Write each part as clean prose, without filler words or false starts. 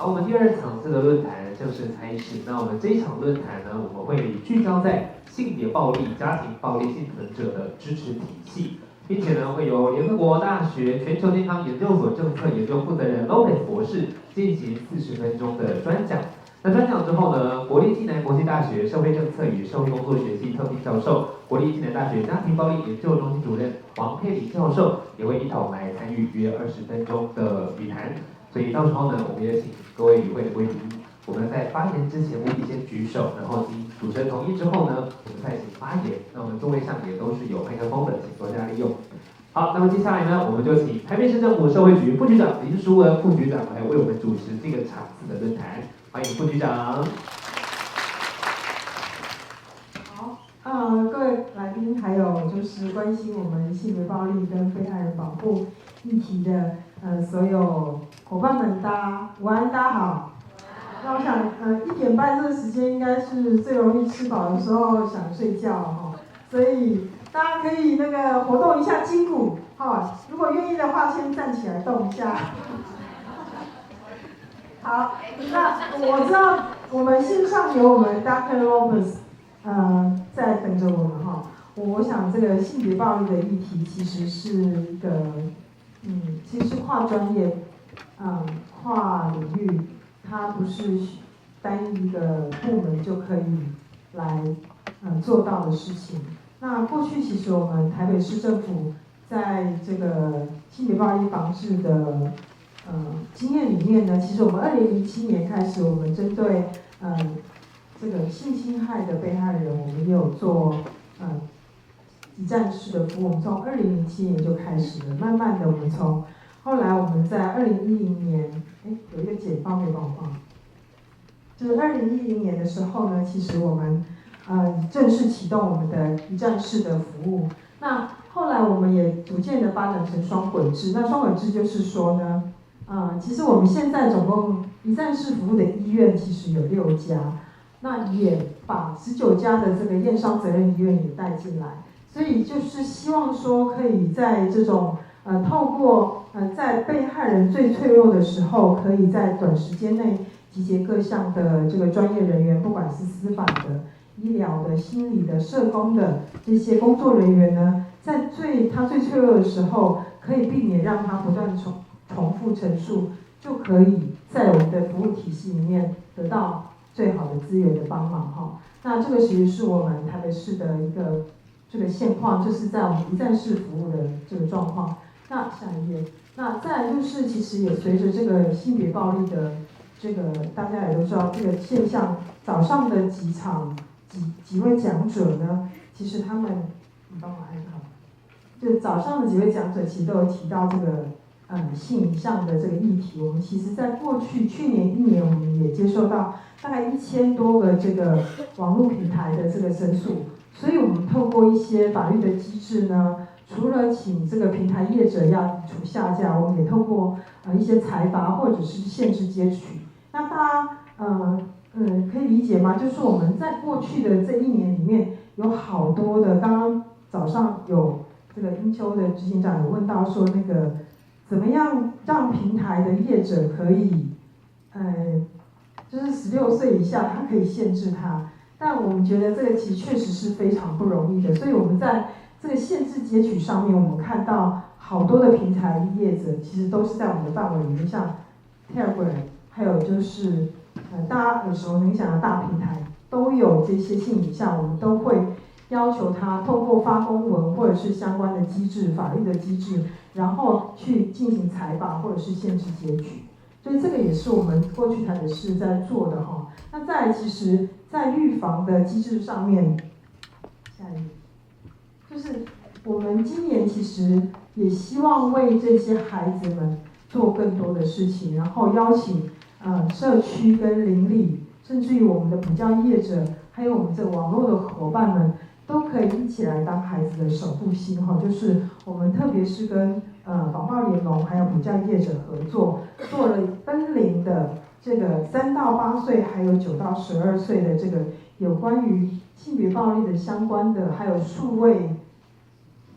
好，我们第二场次的论坛正式开始。那我们这一场论坛呢，我们会聚焦在性别暴力、家庭暴力幸存者的支持体系，并且呢，会由联合国大学全球健康研究所政策研究负责人 Lopes 博士进行40分钟的专讲。那专讲之后呢，国立暨南国际大学社会政策与社会工作学系特聘教授、国立暨南大学家庭暴力研究中心主任王Pei-Ling教授也会一同来参与约20分钟的语谈。所以到时候呢，我们也请各位与会的贵宾，我们在发言之前务必先举手，然后经主持人同意之后呢，我们再请发言。那我们座位上也都是有麦克风的，请多加利用。好，那么接下来呢，我们就请台北市政府社会局副局长林Shu-O副局长来为我们主持这个场次的论坛。欢迎副局长。好，各位来宾，还有就是关心我们性别暴力跟被害人保护议题的所有伙伴们，大家午安，大家好。那我想1点半这个时间应该是最容易吃饱的时候，想睡觉哈，所以大家可以那个活动一下筋骨哈，如果愿意的话，先站起来动一下。好，那我知道我们线上有我们 Dr. Lopes 在等着我们哈。我想这个性别暴力的议题其实是一个其实是跨专业跨领域，它不是单一的部门就可以来做到的事情。那过去其实我们台北市政府在这个性别暴力防治的经验里面呢，其实我们2007年开始，我们针对这个性侵害的被害人，我们也有做一站式的服务。我们从2007年就开始了，慢慢的我们从后来我们在2010年，有一个简报没帮我放，就是2010年的时候呢，其实我们正式启动我们的一站式的服务。那后来我们也逐渐的发展成双轨制。那双轨制就是说呢，其实我们现在总共一站式服务的医院其实有6家，那也把19家的这个验伤责任医院也带进来，所以就是希望说可以在这种透过在被害人最脆弱的时候，可以在短时间内集结各项的这个专业人员，不管是司法的、医疗的、心理的、社工的这些工作人员呢，在他最脆弱的时候，可以避免让他不断重复陈述，就可以在我们的服务体系里面得到最好的资源的帮忙哈。那这个其实是我们台北市的一个这个现况，就是在我们一站式服务的这个状况。那下一页，那再来就是其实也随着这个性别暴力的这个大家也都知道这个现象，早上的几位讲者呢，其实他们你帮我按好，就早上的几位讲者其实都有提到这个性影像的这个议题。我们其实在去年1年，我们也接受到大概1000多个这个网络平台的这个申诉，所以我们透过一些法律的机制呢，除了请这个平台业者要除下架，我们也透过一些裁罚或者是限制接取。那大家可以理解吗？就是我们在过去的这1年里面，有好多的，刚刚早上有这个英秋的执行长有问到说，那个怎么样让平台的业者可以就是16岁以下，他可以限制他。但我们觉得这个其实确实是非常不容易的，所以我们在这个限制截取上面，我们看到好多的平台业者其实都是在我们的范围里面，像 Abreu， 还有就是大家耳熟能详的大平台都有这些性影像，我们都会要求他透过发公文或者是相关的机制、法律的机制，然后去进行裁罚或者是限制截取。所以这个也是我们过去台北市在做的哈。那再来，其实在预防的机制上面，下一页，就是我们今年其实也希望为这些孩子们做更多的事情，然后邀请社区跟邻里，甚至于我们的补教业者，还有我们这个网络的伙伴们，都可以一起来当孩子的守护星哈。就是我们特别是跟保茂联盟还有补教业者合作，做了分龄的这个3到8岁，还有9到12岁的这个有关于性别暴力的相关的，还有数位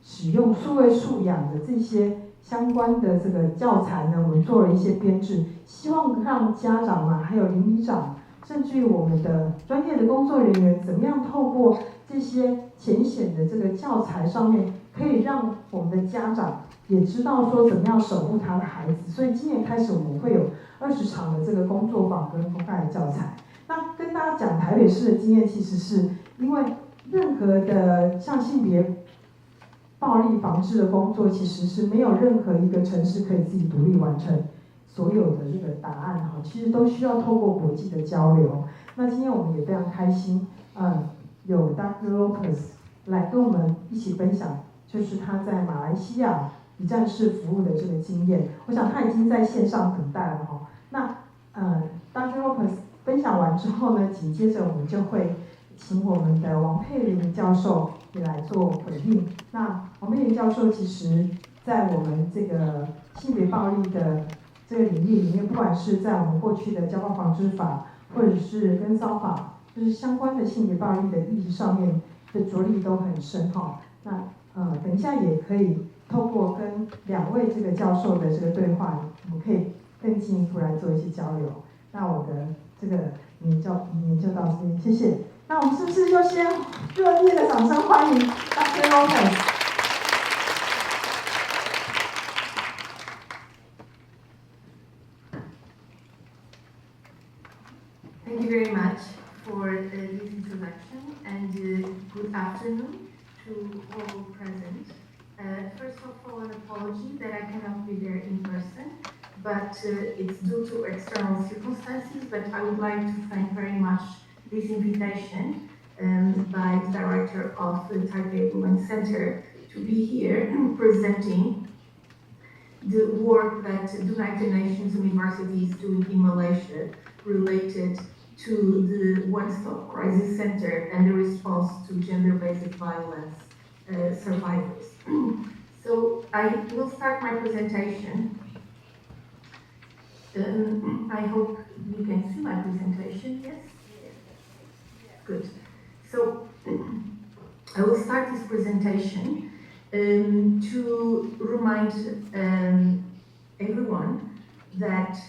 使用、数位素养的这些相关的这个教材呢，我们做了一些编制，希望让家长嘛，还有邻里长，甚至于我们的专业的工作人员，怎么样透过这些浅显的这个教材上面，可以让我们的家长也知道说怎么样守护他的孩子。所以今年开始我们会有20场的这个工作坊跟公开的教材。那跟大家讲台北市的经验，其实是因为任何的像性别暴力防治的工作，其实是没有任何一个城市可以自己独立完成所有的这个答案哈，其实都需要透过国际的交流。那今天我们也非常开心，有 Dr. Lopes 来跟我们一起分享，就是他在马来西亚一站式服务的这个经验。我想他已经在线上等待了哈。那Dr. Lopes 分享完之后呢，紧接着我们就会请我们的王佩玲教授也来做回应。那王佩玲教授其实在我们这个性别暴力的这个领域里面，不管是在我们过去的家暴防治法，或者是跟骚法，就是相关的性别暴力的议题上面的着力都很深哈。那等一下也可以透过跟2位这个教授的这个对话，我们可以更进一步来做一些交流。那我的这个研究到这边，谢谢。那我们是不是就先热烈的掌声欢迎 Dr. Lopes？ Thank you very much for this introduction, and good afternoon to all present. First of all, an apology that I cannot be there in person, but it's due to external circumstances. But I would like to thank very much this invitation by the director of the Taipei Women's Center to be here presenting the work that the United Nations University is doing in Malaysia related to the One-Stop Crisis Center and the response to gender-based violence survivors. So I will start my presentation. I hope you can see my presentation, yes? Good. So I will start this presentation to remind everyone that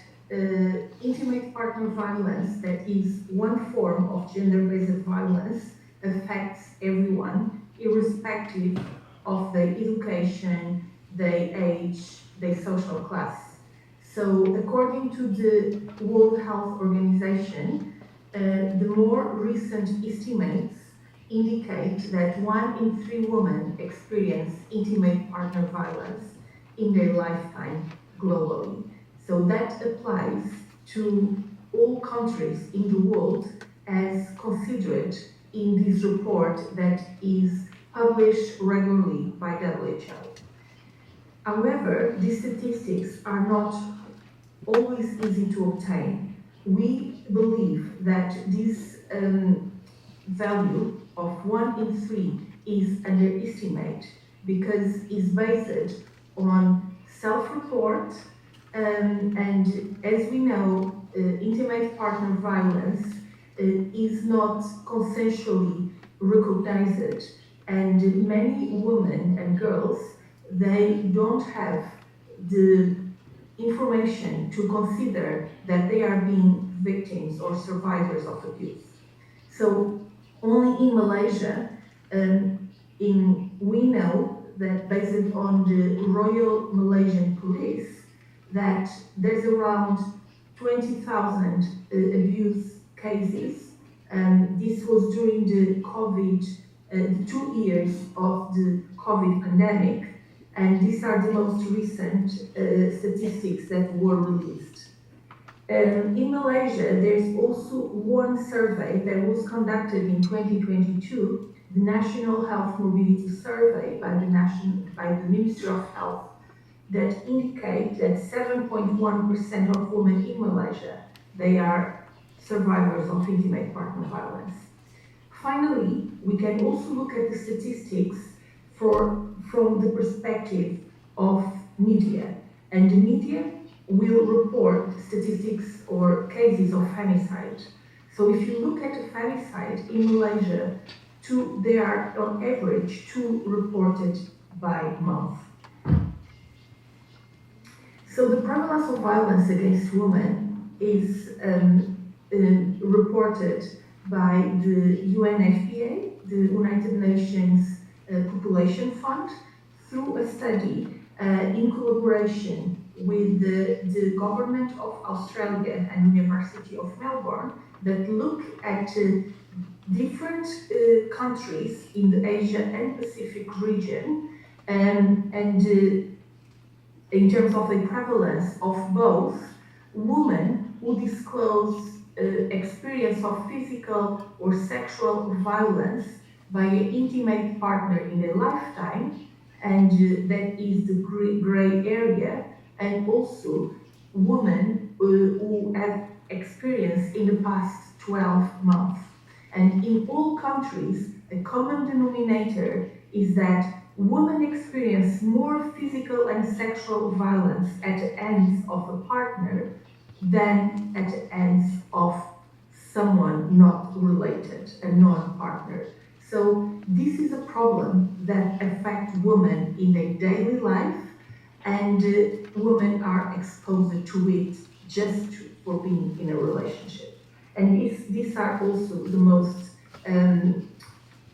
intimate partner violence, that is one form of gender-based violence, affects everyone, irrespective of their education, their age, their social class. So according to the World Health Organization, the more recent estimates indicate that 1 in 3 women experience intimate partner violence in their lifetime globally. So that applies to all countries in the world as considered in this report that is published regularly by WHO. However, these statistics are not always easy to obtain. We believe that this value of 1 in 3 is underestimated because it's based on self-report, and as we know, intimate partner violence is not consensually recognized, and many women and girls, they don't have the information to consider that they are being victims or survivors of abuse. So only in Malaysia, we know that based on the Royal Malaysian Police, that there's around 20,000 abuse cases. This was during the COVID, 2 years of the COVID pandemic, and these are the most recent statistics that were released. In Malaysia, there's also one survey that was conducted in 2022, the National Health Mobility Survey by the Ministry of Health, that indicate that 7.1% of women in Malaysia, they are survivors of intimate partner violence. Finally, we can also look at the statistics from the perspective of media, and the media will report statistics or cases of femicide. So if you look at a femicide in Malaysia, there are on average 2 reported by month. So the prevalence of violence against women is reported by the UNFPA, the United Nations Population Fund, through a study in collaboration with the Government of Australia and University of Melbourne that look at different countries in the Asia and Pacific region and in terms of the prevalence of both women who disclose experience of physical or sexual violence by an intimate partner in their lifetime, and that is the gray area, and also women who have experienced in the past 12 months. And in all countries, a common denominator is that women experience more physical and sexual violence at the hands of a partner than at the hands of someone not related, a non-partner. So this is a problem that affects women in their daily life, and women are exposed to it just for being in a relationship. And these are also the most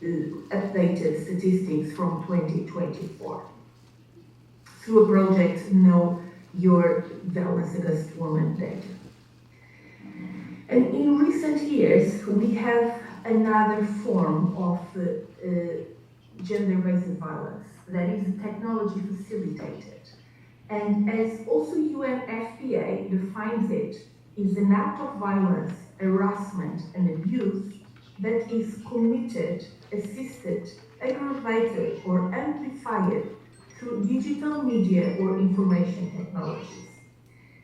updated statistics from 2024 through a project, Know Your Violence Against Women data. And in recent years, we have another form of gender-based violence that is technology facilitated. And as also UNFPA defines it, is an act of violence, harassment, and abuse that is committed, assisted, aggravated, or amplified through digital media or information technologies.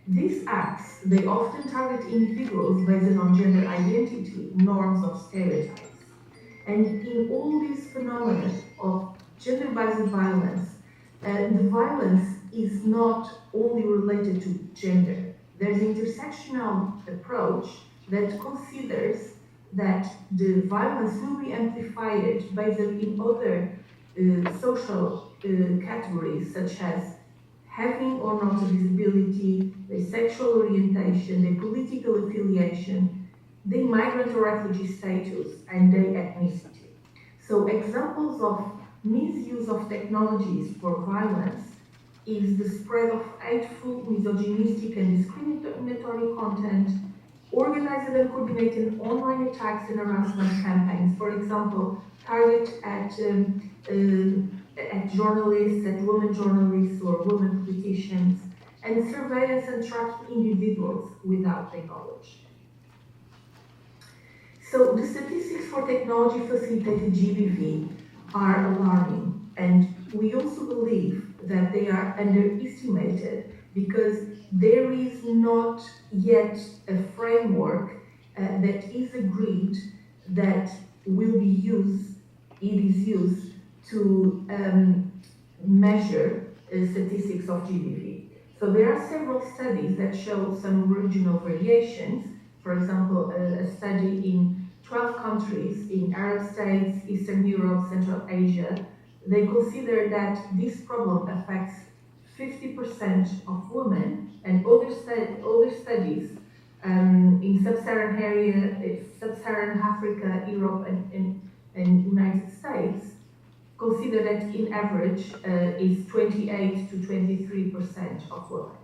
These acts, they often target individuals based on gender identity, norms, or stereotypes. And in all these phenomena of gender-based violence, the violence is not only related to gender. There's an intersectional approach that considers that the violence will be amplified based in other social categories, such as having or not a disability, their sexual orientation, their political affiliation, their migrant or refugee status, and their ethnicity. So examples of misuse of technologies for violence is the spread of hateful, misogynistic, and discriminatory content, organized and coordinated online attacks and harassment campaigns, for example, target at journalists, at women journalists or women politicians, and surveillance and tracking individuals without their knowledge. So the statistics for technology-facilitated GBV are alarming, and we also believe that they are underestimated because there is not yet a framework that is agreed that will be used, it is used to measure statistics of GBV. So there are several studies that show some regional variations. For example, a study in 12 countries in Arab states, Eastern Europe, Central Asia, they consider that this problem affects 50% of women, and other studies in sub-Saharan area, sub-Saharan Africa, Europe, and United States consider that in average is 28 to 23% of women.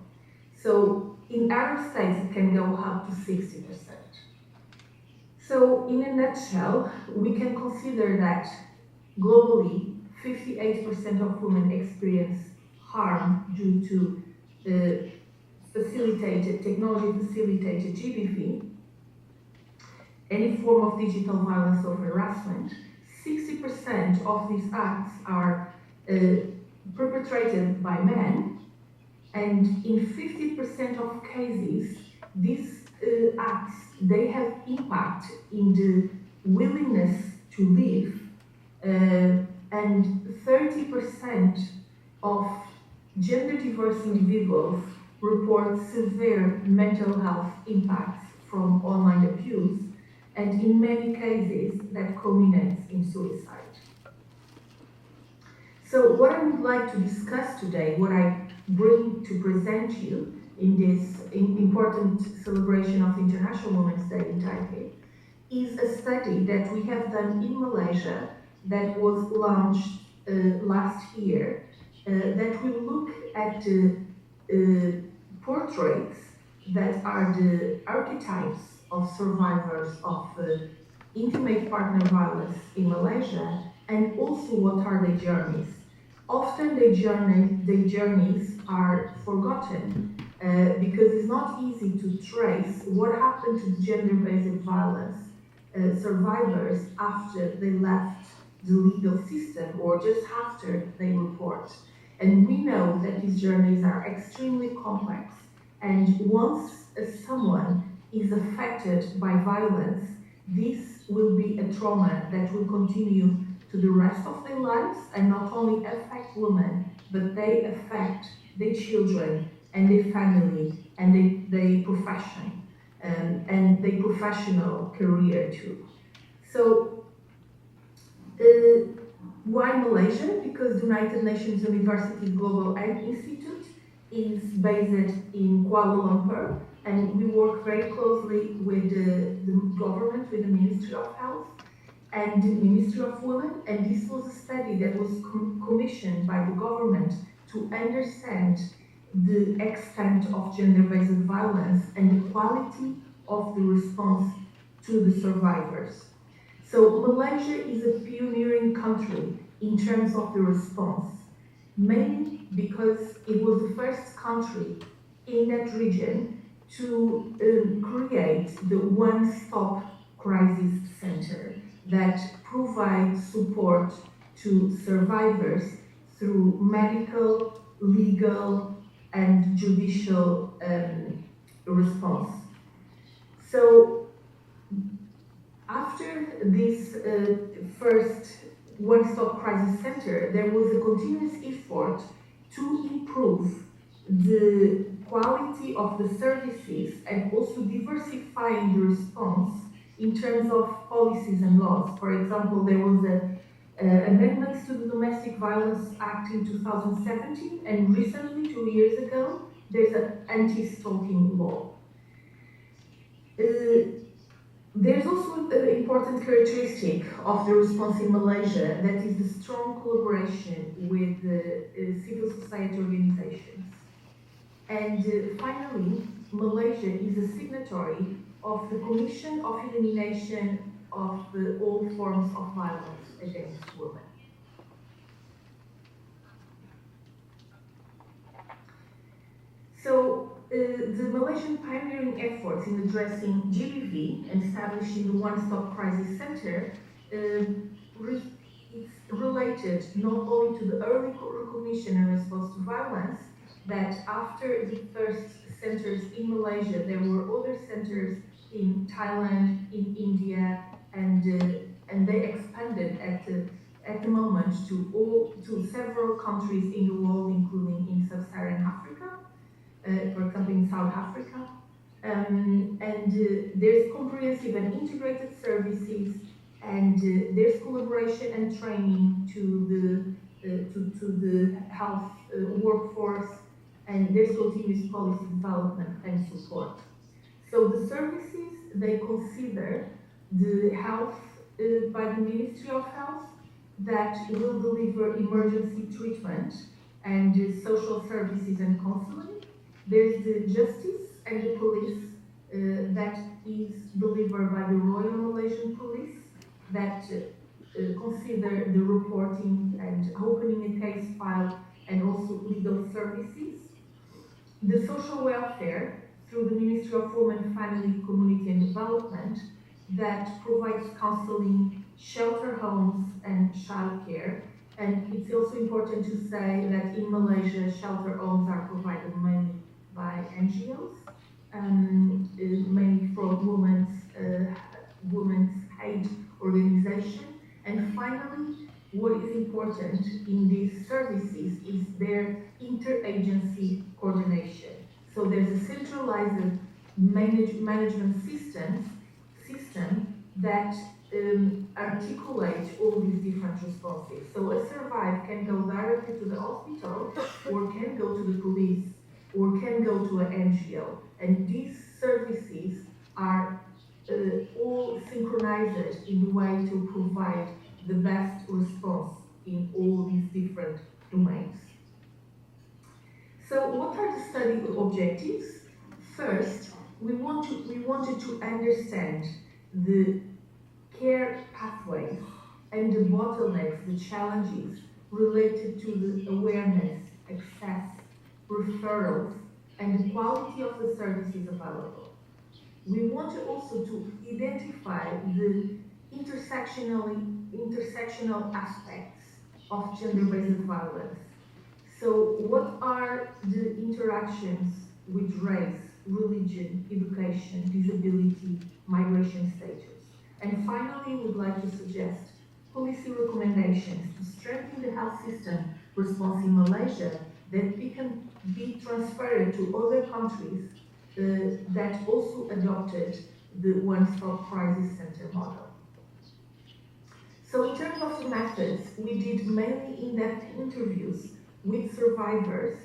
So in Arab states it can go up to 60%. So in a nutshell, we can consider that globally 58% of women experience harm due to technology-facilitated GBV, any form of digital violence or harassment. 60% of these acts are perpetrated by men, and in 50% of cases, these acts, they have impact in the willingness to live, and 30% of gender-diverse individuals report severe mental health impacts from online abuse, and in many cases that culminates in suicide. So what I would like to discuss today, what I bring to present you in this important celebration of International Women's Day in Taipei is a study that we have done in Malaysia that was launched last year that will look at portraits that are the archetypes of survivors of intimate partner violence in Malaysia, and also what are their journeys. Often their journeys are forgotten because it's not easy to trace what happened to gender-based violence survivors after they left the legal system or just after they report. And we know that these journeys are extremely complex, and once someone is affected by violence, this will be a trauma that will continue to the rest of their lives and not only affect women, but they affect their children and their family and their profession and their professional career too. So why Malaysia? Because the United Nations University Global Aid Institute is based in Kuala Lumpur, and we work very closely with the government, with the Ministry of Health and the Ministry of Women, and this was a study that was commissioned by the government to understand the extent of gender-based violence and the quality of the response to the survivors. So Malaysia is a pioneering country in terms of the response, mainly because it was the first country in that region to create the One-Stop Crisis Center that provides support to survivors through medical, legal, and judicial response. So after this first One-Stop Crisis Center, there was a continuous effort to improve the quality of the services and also diversifying the response in terms of policies and laws. For example, there was amendments to the Domestic Violence Act in 2017, and recently, 2 years ago, there's an anti-stalking law. There's also an important characteristic of the response in Malaysia, that is the strong collaboration with civil society organizations. And finally, Malaysia is a signatory of the Commission of Elimination of all forms of violence against women. So the Malaysian pioneering efforts in addressing GBV and establishing the One-Stop Crisis Center is related not only to the early recognition and response to violence, that after the first centers in Malaysia, there were other centers in Thailand, in India, and they expanded at the moment to several countries in the world, including in sub-Saharan Africa, for example in South Africa. There's comprehensive and integrated services, and there's collaboration and training to the health workforce, and there's continuous policy development and support. So the services, they consider the health by the Ministry of Health that will deliver emergency treatment and social services and counseling. There's the justice and the police that is delivered by the Royal Malaysian Police that consider the reporting and opening a case file and also legal services. The social welfare through the Ministry of Women, Family, Community and Development that provides counseling, shelter homes and childcare. And it's also important to say that in Malaysia, shelter homes are provided mainly by NGOs, mainly from women's aid organization. And finally, what is important in these services is their interagency coordination. So there's a centralized management system that articulate all these different responses. So a survivor can go directly to the hospital, or can go to the police, or can go to an NGO. And these services are all synchronized in a way to provide the best response in all these different domains. So what are the study objectives? First, we wanted to understand the care pathways and the bottlenecks, the challenges related to the awareness, access, referrals, and the quality of the services available. We wanted also to identify the intersectional aspects of gender-based violence. So what are the interactions with race, religion, education, disability, migration status? And finally, we'd like to suggest policy recommendations to strengthen the health system response in Malaysia that it can be transferred to other countries that also adopted the One-Stop Crisis Center model. So in terms of the methods, we did mainly in-depth interviews with survivors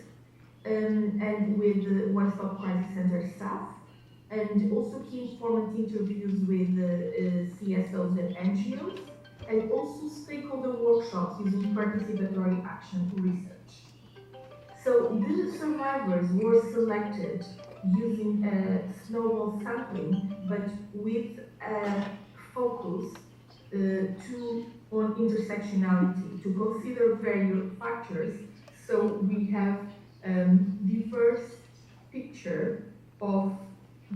and with the One-Stop Crisis Center staff, and also key informant interviews with CSOs and NGOs, and also stakeholder workshops using participatory action research. So these survivors were selected using snowball sampling, but with a focus on intersectionality, to consider various factors. So we have diverse picture of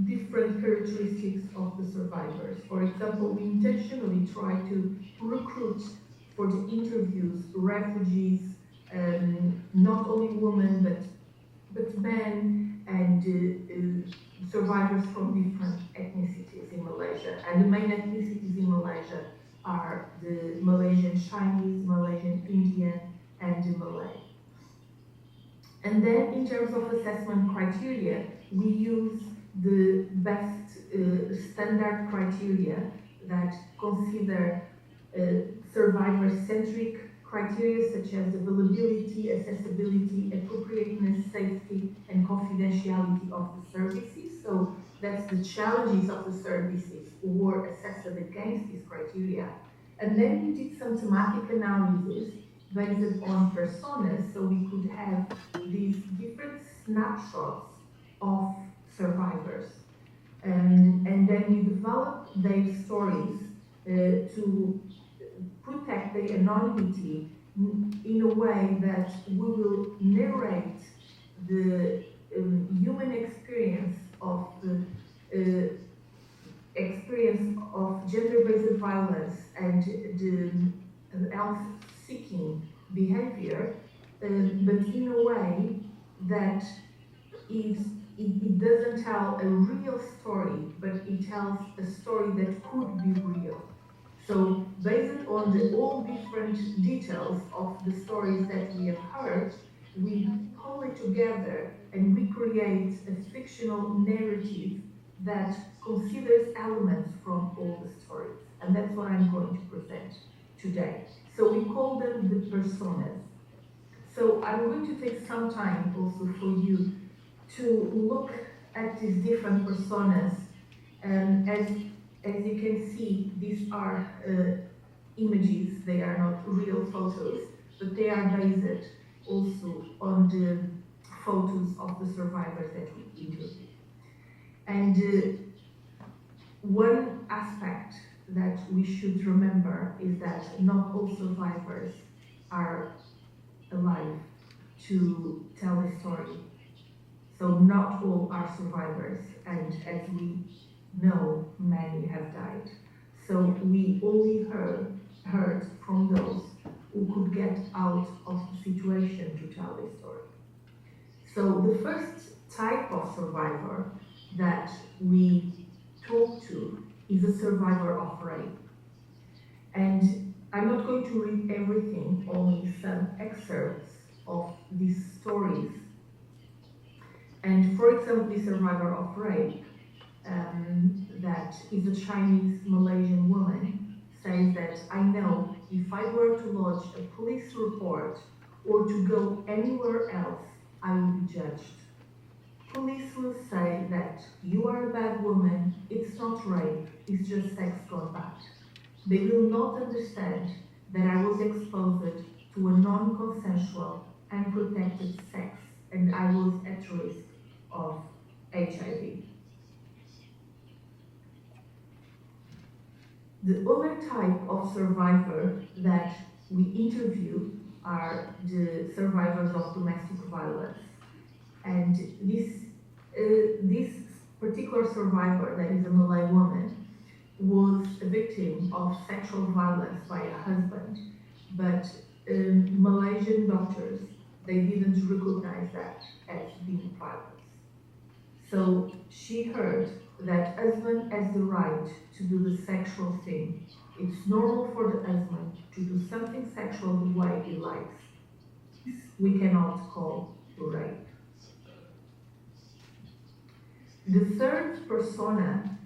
different characteristics of the survivors. For example, we intentionally try to recruit for the interviews refugees, not only women but men, and survivors from different ethnicities in Malaysia. And the main ethnicities in Malaysia are the Malaysian Chinese, Malaysian Indian, and the Malay. And then in terms of assessment criteria, we use the best standard criteria that consider survivor-centric criteria such as availability, accessibility, appropriateness, safety, and confidentiality of the services. So that's the challenges of the services were assessed against these criteria. And then we did some thematic analysis based on personas, so we could have these different snapshots of survivors. And then we developed their stories to protect their anonymity in a way that we will narrate the human experience of the experience of gender-based violence and the health-seeking behavior, but in a way that it doesn't tell a real story, but it tells a story that could be real. So based on all different details of the stories that we have heard, we pull it together and we create a fictional narrative that considers elements from all the stories. And that's what I'm going to present today. So we call them the personas. So I'm going to take some time also for you to look at these different personas. As you can see, these are images, they are not real photos, but they are based also on the photos of the survivors that we interviewed. And one aspect that we should remember is that not all survivors are alive to tell the story. So not all are survivors, and as we know, many have died. So we only heard from those who could get out of the situation to tell their story. So the first type of survivor that we talk to is a survivor of rape. And I'm not going to read everything, only some excerpts of these stories. And for example, the survivor of rape, that is a Chinese Malaysian woman, says that I know if I were to lodge a police report or to go anywhere else, I will be judged. Police will say that you are a bad woman, it's not rape, it's just sex gone bad. They will not understand that I was exposed to a non-consensual and protected sex and I was at risk of HIV. The other type of survivor that we interview are the survivors of domestic violence. And this particular survivor, that is a Malay woman, was a victim of sexual violence by a husband, but Malaysian doctors, they didn't recognize that as being violence. So she heard that husband has the right to do the sexual thing. It's normal for the husband to do something sexual the way he likes. We cannot call rape. The third persona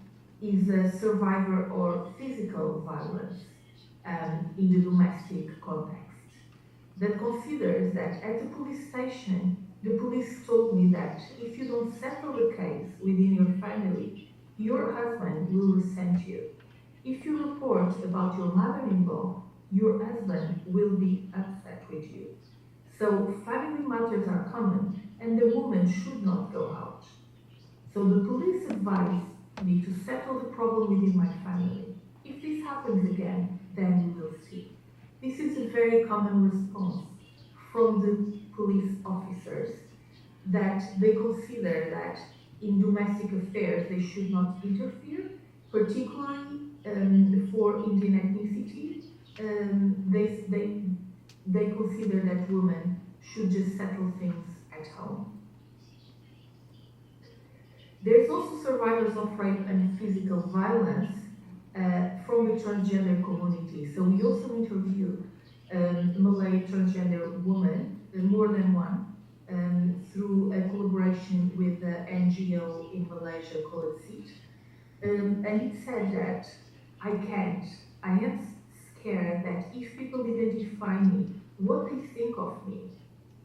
is a survivor of physical violence in the domestic context that considers that at the police station, the police told me that if you don't settle the case within your family, your husband will resent you. If you report about your mother-in-law, your husband will be upset with you. So family matters are common and the woman should not go out. So the police advised me to settle the problem within my family. If this happens again, then we will see. This is a very common response from the police officers, that they consider that in domestic affairs they should not interfere, particularly for Indian ethnicity. They consider that women should just settle things at home. There's also survivors of rape and physical violence from the transgender community. So we also interview Malay transgender women, more than one, through a collaboration with the NGO in Malaysia called SEED. And it said that I am scared that if people identify me, what they think of me,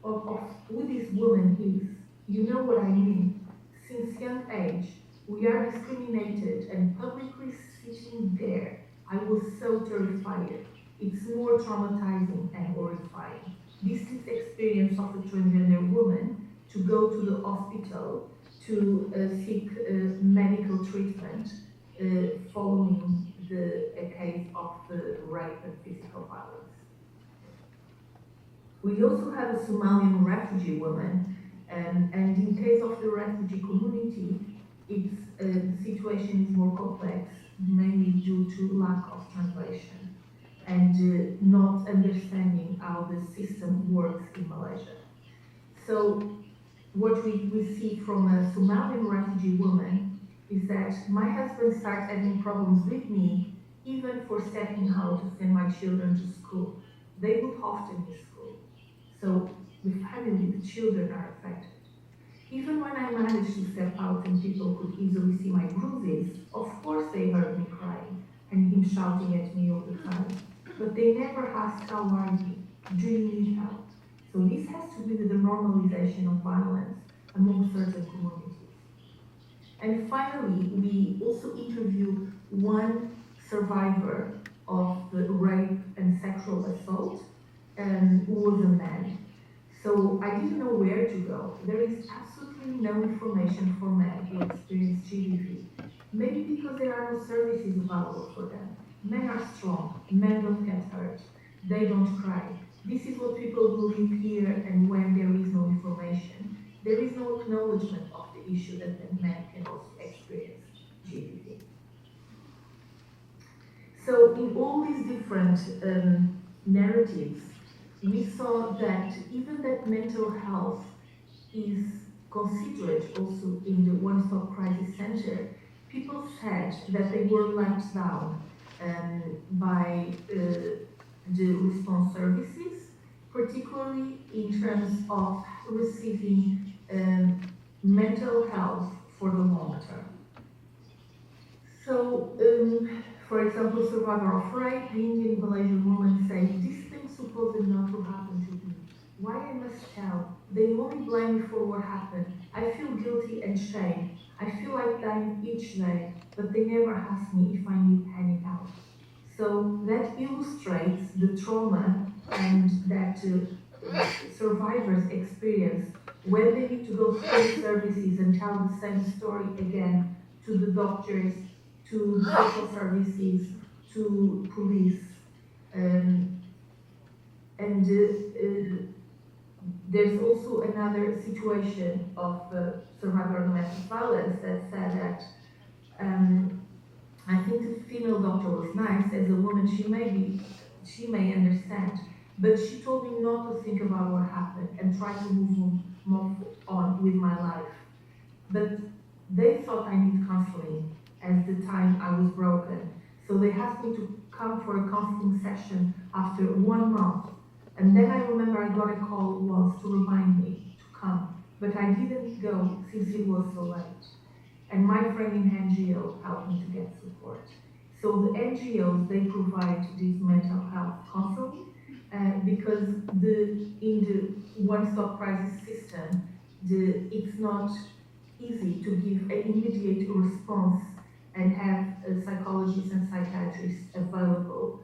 of who this woman is, you know what I mean. Since young age, we are discriminated and publicly sitting there, I was so terrified. It's more traumatizing and horrifying. This is the experience of a transgender woman to go to the hospital to seek medical treatment following a case of rape and physical violence. We also have a Somalian refugee woman, and in case of the refugee community, the situation is more complex, mainly due to lack of translation and not understanding how the system works in Malaysia. So what we see from a Somalian refugee woman is that my husband starts having problems with me even for stepping out to send my children to school. They would often miss school. So the family, the children are affected. Even when I managed to step out and people could easily see my bruises, of course they heard me crying and him shouting at me all the time. But they never asked how are you? Do you need help? So this has to do with the normalization of violence among certain communities. And finally, we also interview one survivor of the rape and sexual assault, who was a man. So I didn't know where to go. There is absolutely no information for men who experience GBV. Maybe because there are no services available for them. Men are strong, men don't get hurt, they don't cry. This is what people believe here, and when there is no information, there is no acknowledgement of the issue that men can also experience GBV. So in all these different narratives, we saw that even that mental health is considered also in the One-Stop Crisis Center. People said that they were let down by the response services, particularly in terms of receiving mental health for the long term. So For example, survivor of rape, the Indian Malaysian woman says, "This thing supposed not to happen to me. Why I must tell? They only blame me for what happened. I feel guilty and shame. I feel like dying each day, but they never ask me if I need any help." So that illustrates the trauma and that survivors experience when they need to go through services and tell the same story again to the doctors, to social services, to police. There's also another situation of survivor of domestic violence that said that I think the female doctor was nice. As a woman, she may understand, but she told me not to think about what happened and try to move on with my life. But they thought I need counseling at the time I was broken. So they asked me to come for a counseling session after 1 month. And then I remember I got a call once to remind me to come, but I didn't go since it was so late. And my friend in NGO helped me to get support. So the NGOs, they provide this mental health counseling because in the one-stop crisis system, it's not easy to give an immediate response and have psychologists and psychiatrists available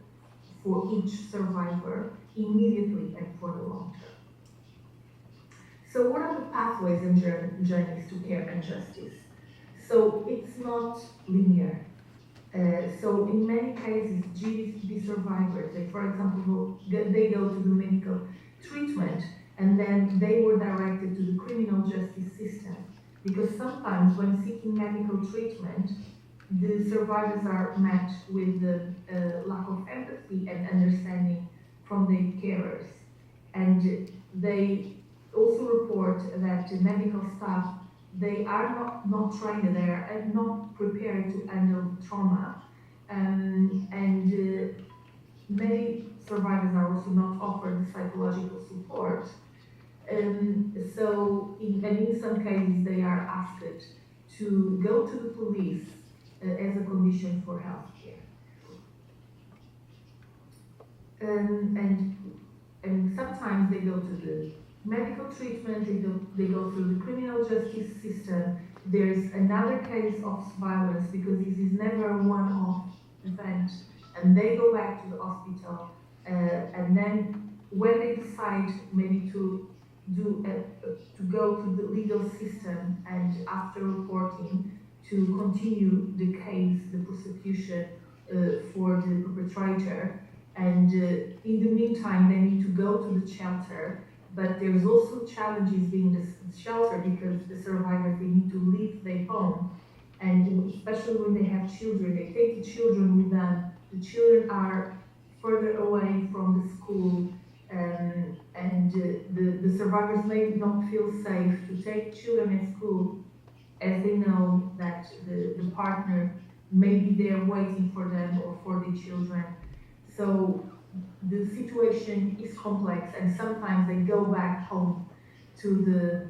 for each survivor immediately and for the long term. So what are the pathways and journeys to care and justice? So it's not linear. So in many cases, GBV survivors, for example, they go to the medical treatment and then they were directed to the criminal justice system. Because sometimes when seeking medical treatment, the survivors are met with the lack of empathy and understanding from the carers. And they also report that the medical staff, they are not trained, they are not prepared to handle trauma. And many survivors are also not offered psychological support. So in some cases, they are asked to go to the police as a condition for health care. And sometimes they go to the medical treatment, they go through the criminal justice system. There's another case of violence because this is never a one-off event, and they go back to the hospital, and then when they decide maybe to go to the legal system and after reporting to continue the case, the prosecution for the perpetrator, and in the meantime they need to go to the shelter. But there's also challenges being the shelter because the survivors, they need to leave their home, and especially when they have children, they take the children with them. The children are further away from the school, and the survivors may not feel safe to take children at school as they know that the partner may be there waiting for them or for the children. So the situation is complex, and sometimes they go back home to the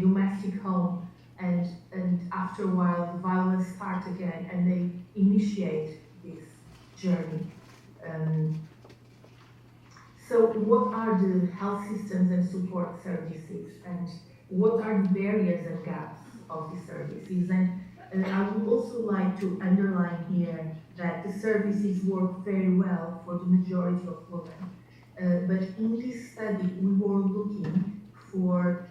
domestic home, and after a while the violence starts again, and they initiate this journey. So what are the health systems and support services, and what are the barriers and gaps of the services? And I would also like to underline here that the services work very well for the majority of women. But in this study, we were looking for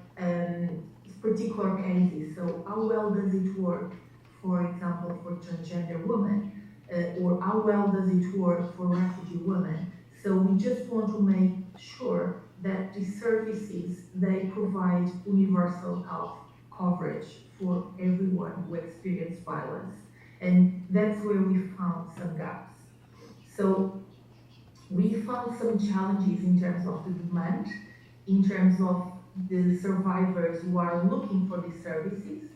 particular cases. So how well does it work, for example, for transgender women? Or how well does it work for refugee women? So we just want to make sure that the services, they provide universal health coverage for everyone who experiences violence. And that's where we found some gaps. So we found some challenges in terms of the demand, in terms of the survivors who are looking for these services,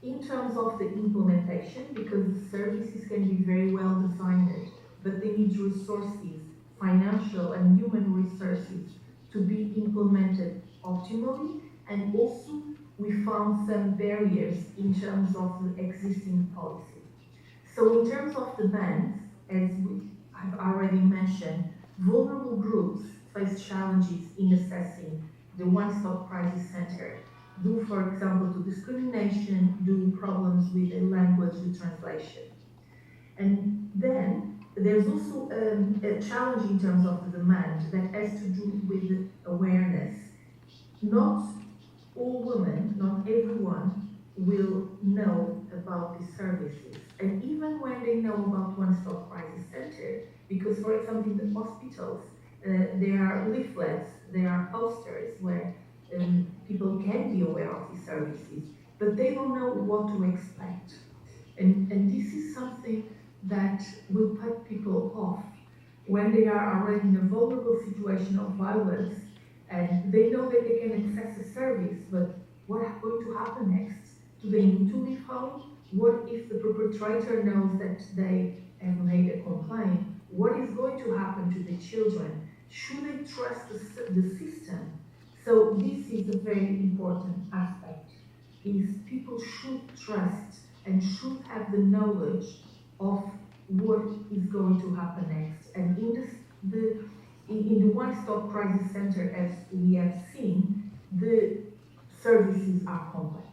in terms of the implementation, because the services can be very well designed, but they need resources, financial and human resources, to be implemented optimally. And also we found some barriers in terms of the existing policy. So in terms of demands, as I've already mentioned, vulnerable groups face challenges in assessing the One-Stop Crisis Center, due, for example, to discrimination, due problems with a language translation. And then there's also a challenge in terms of the demand that has to do with the awareness. Not all women, not everyone will know about these services. And even when they know about One-Stop Crisis Center, because for example in the hospitals, there are leaflets, there are posters where people can be aware of these services, but they don't know what to expect. And this is something that will put people off when they are already in a vulnerable situation of violence and they know that they can access a service, but what's going to happen next? Do they need to leave home? What if the perpetrator knows that they have made a complaint? What is going to happen to the children? Should they trust the system? So this is a very important aspect, is people should trust and should have the knowledge of what is going to happen next. And in the One-Stop Crisis Center, as we have seen, the services are complex.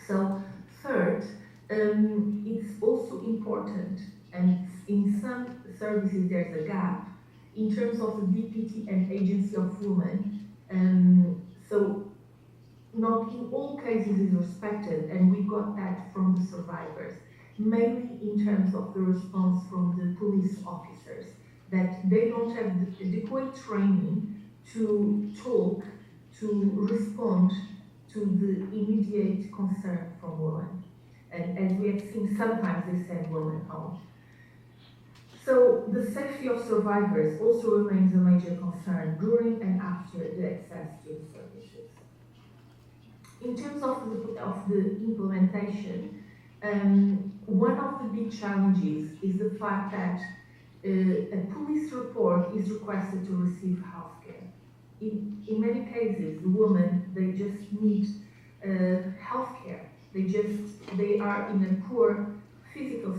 So third, it's also important, and in some services there's a gap, in terms of the DPT and agency of women. So not in all cases is respected, and we got that from the survivors, mainly in terms of the response from the police officers, that they don't have the adequate training to talk, to respond to the immediate concern from women. And as we have seen, sometimes they send women home. So the safety of survivors also remains a major concern during and after the access to the services. In terms of the implementation, one of the big challenges is the fact that a police report is requested to receive health care. In many cases, the women, they just need health care. They are in a poor physical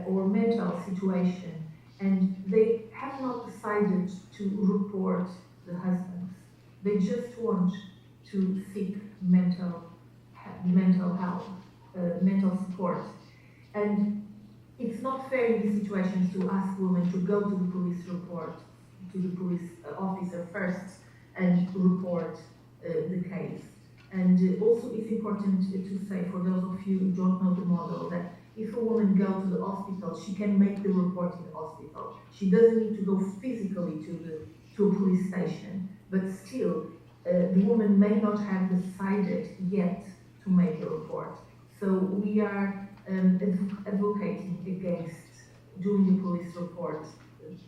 or mental situation, and they have not decided to report the husbands. They just want to seek mental health, mental support. And it's not fair in these situations to ask women to go to the police report, to the police officer first and report the case. And also it's important to say, for those of you who don't know the model, that if a woman goes to the hospital, she can make the report in the hospital. She doesn't need to go physically to a police station, but still, the woman may not have decided yet to make a report. So we are advocating against doing the police report.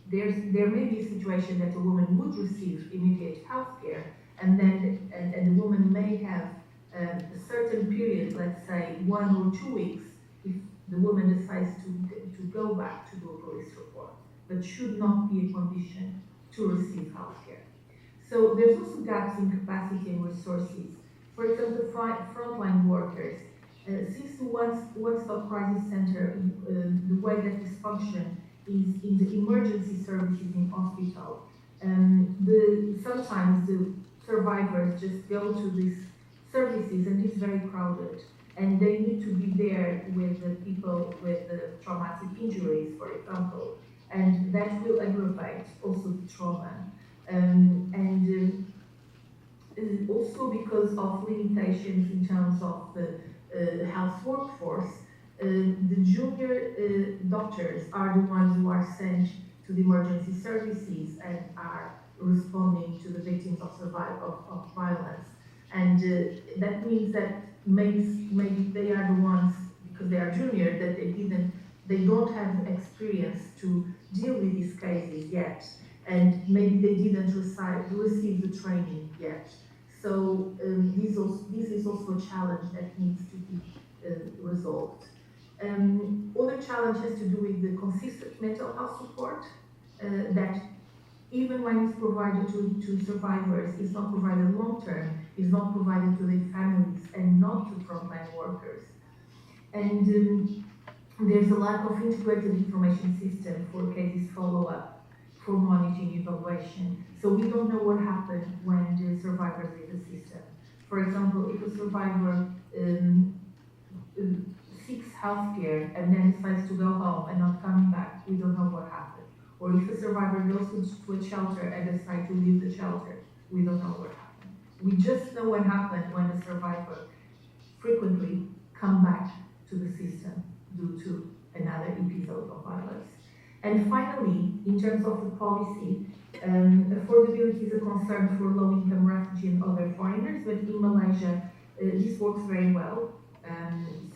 There may be a situation that a woman would receive immediate health care, and the woman may have a certain period, let's say 1 or 2 weeks, if the woman decides to go back to do a police report, but should not be a condition to receive health care. So there's also gaps in capacity and resources. For example, frontline workers. Since the One-Stop Crisis Center, the way that this function is in the emergency services in hospital, sometimes the survivors just go to these services and it's very crowded, and they need to be there with the people with the traumatic injuries, for example, and that will aggravate also the trauma. Also because of limitations in terms of the health workforce, the junior doctors are the ones who are sent to the emergency services and are responding to the victims of violence. And that means that maybe they are the ones, because they are junior, that they don't have experience to deal with these cases yet, and maybe they didn't receive the training yet. So this is also a challenge that needs to be resolved. Other challenge has to do with the consistent mental health support that even when it's provided to survivors, it's not provided long term, it's not provided to their families and not to frontline workers. And there's a lack of integrated information system for cases follow-up, for monitoring evaluation. So we don't know what happened when the survivors leave the system. For example, if a survivor seeks healthcare and then decides to go home and not coming back, we don't know what happened. Or if a survivor goes to a shelter and decides to leave the shelter, we don't know what happened. We just know what happened when the survivor frequently come back to the system due to another episode of violence. And finally, in terms of the policy, affordability is a concern for low-income refugee and other foreigners, but in Malaysia, this works very well.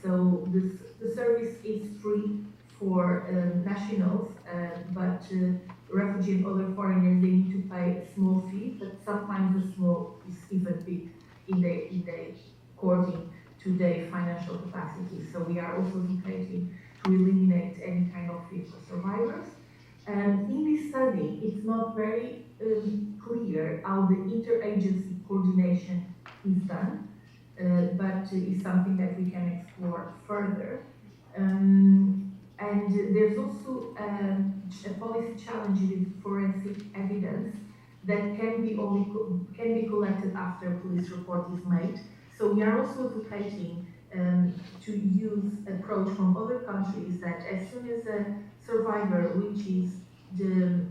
So the service is free for nationals, but refugee and other foreigners, they need to pay a small fee, but sometimes the small is even big in the according to their financial capacity. So we are also advocating to eliminate any kind of fee for survivors. And in this study, it's not very clear how the interagency coordination is done, but it's something that we can explore further. And there's also a policy challenge with forensic evidence that can be collected after a police report is made. So we are also advocating to use approach from other countries that as soon as a survivor reaches the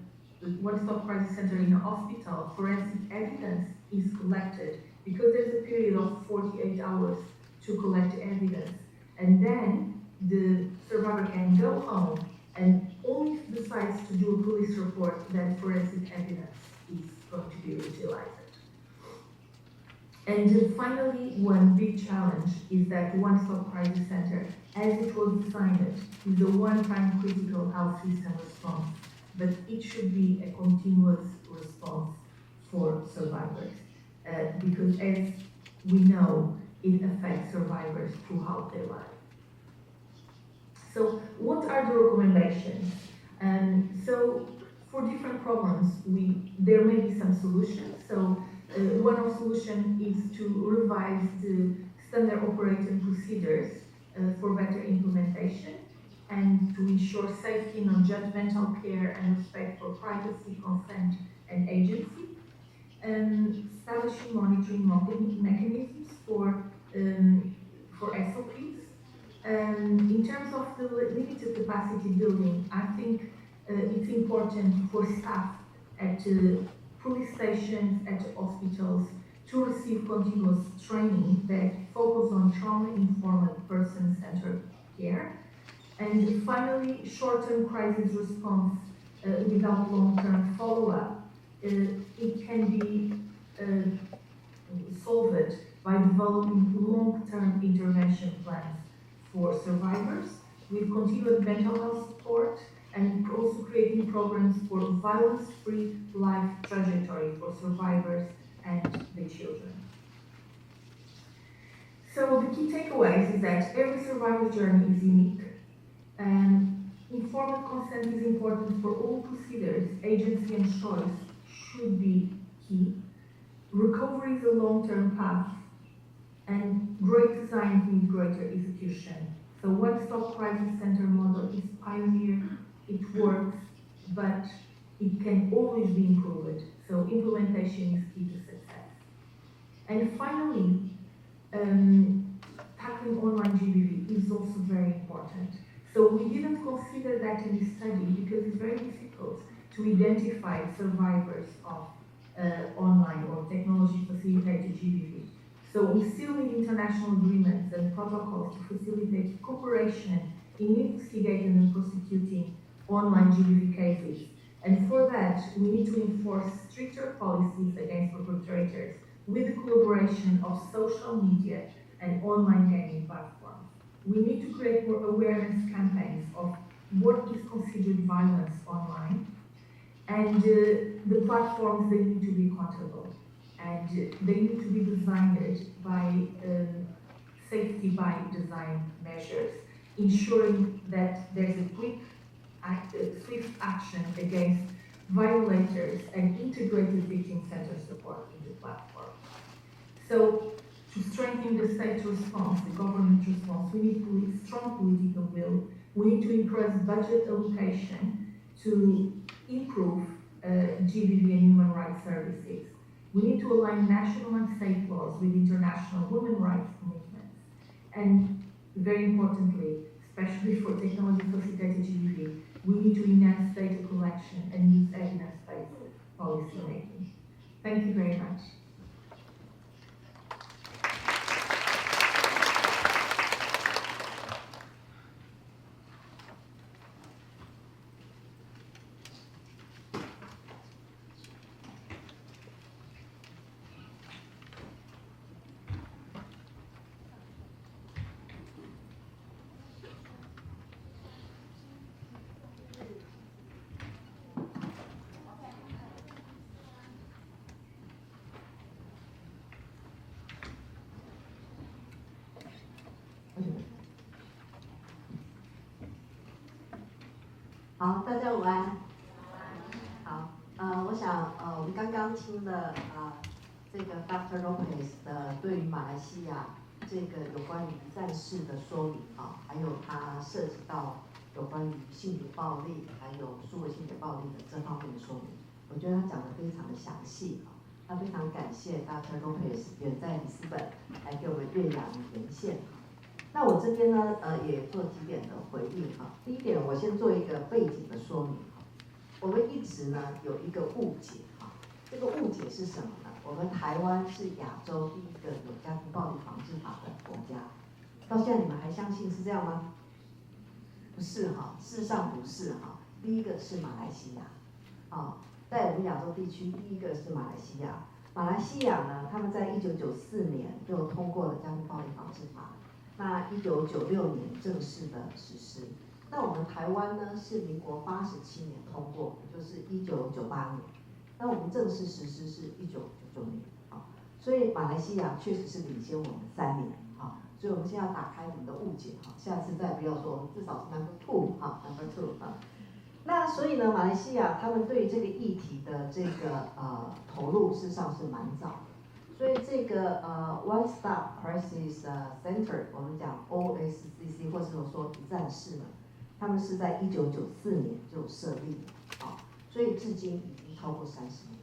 One-Stop Crisis Center in a hospital, forensic evidence is collected because there's a period of 48 hours to collect evidence. And then the survivor can go home and only if decides to do a police report, then forensic evidence is going to be utilized. And finally, one big challenge is that One-Stop Crisis Center, as it was designed, is a one-time critical health system response, but it should be a continuous response for survivors, because as we know, it affects survivors throughout their life. So what are the recommendations? So for different problems, there may be some solutions. So one of the solutions is to revise the standard operating procedures for better implementation and to ensure safety, non-judgmental care and respect for privacy, consent and agency. Establishing monitoring mechanisms for SOPs. In terms of the limited capacity building, I think it's important for staff at police stations, at hospitals, to receive continuous training that focus on trauma-informed person-centered care. And finally, short-term crisis response without long-term follow-up. It can be solved by developing long-term intervention plans for survivors with continued mental health support and also creating programs for violence-free life trajectory for survivors and their children. So the key takeaways is that every survivor journey is unique. Informed consent is important for all procedures. Agency and choice should be key. Recovery is a long-term path. And great design needs greater execution. So One-Stop Crisis Center model is pioneer. It works, but it can always be improved. So implementation is key to success. And finally, tackling online GBV is also very important. So we didn't consider that in this study because it's very difficult to identify survivors of online or technology-facilitated GBV. So we still need international agreements and protocols to facilitate cooperation in investigating and prosecuting online GBV cases. And for that, we need to enforce stricter policies against perpetrators with the collaboration of social media and online gaming platforms. We need to create more awareness campaigns of what is considered violence online. And the platforms, they need to be accountable. And they need to be designed by safety by design measures, ensuring that there's a quick, swift action against violators and integrated victim-centered support in the platform. So, to strengthen the state response, the government response, we need strong political will We need to increase budget allocation to improve GBV and human rights services. We need to align national and state laws with international women rights commitments. And very importantly, especially for technology-facilitated GBV, we need to enhance data collection and use evidence-based policy making. Thank you very much.好，大家午安。好，我想我们刚刚听了这个 Dr. Lopes 的对于马来西亚这个有关于一站式的说明还有它涉及到有关于性别暴力还有数位性别暴力的这方面的说明，我觉得他讲得非常的详细他非常感谢 Dr. Lopes 远在里斯本来给我们岳阳连线。那我这边呢，也做几点的回应第一点，我先做一个背景的说明我们一直呢有一个误解这个误解是什么呢？我们台湾是亚洲第一个有家庭暴力防治法的国家，到现在你们还相信是这样吗？不是事实上不是第一个是马来西亚在我们亚洲地区，第一个是马来西亚。马来西亚呢，他们在1994年就通过了家庭暴力防治法。那1996年正式的实施，那我们台湾呢是民国87年通过，也就是1998年，那我们正式实施是1999年所以马来西亚确实是领先我们3年所以我们现在要打开我们的误解下次再不要说我们至少是 number two number 2那所以呢，马来西亚他们对于这个议题的这个投入事实上是蛮早的。所以这个One-Stop Crisis Center， 我们讲 OSCC 或者说一站式呢，他们是在1994年就设立的所以至今已经超过30年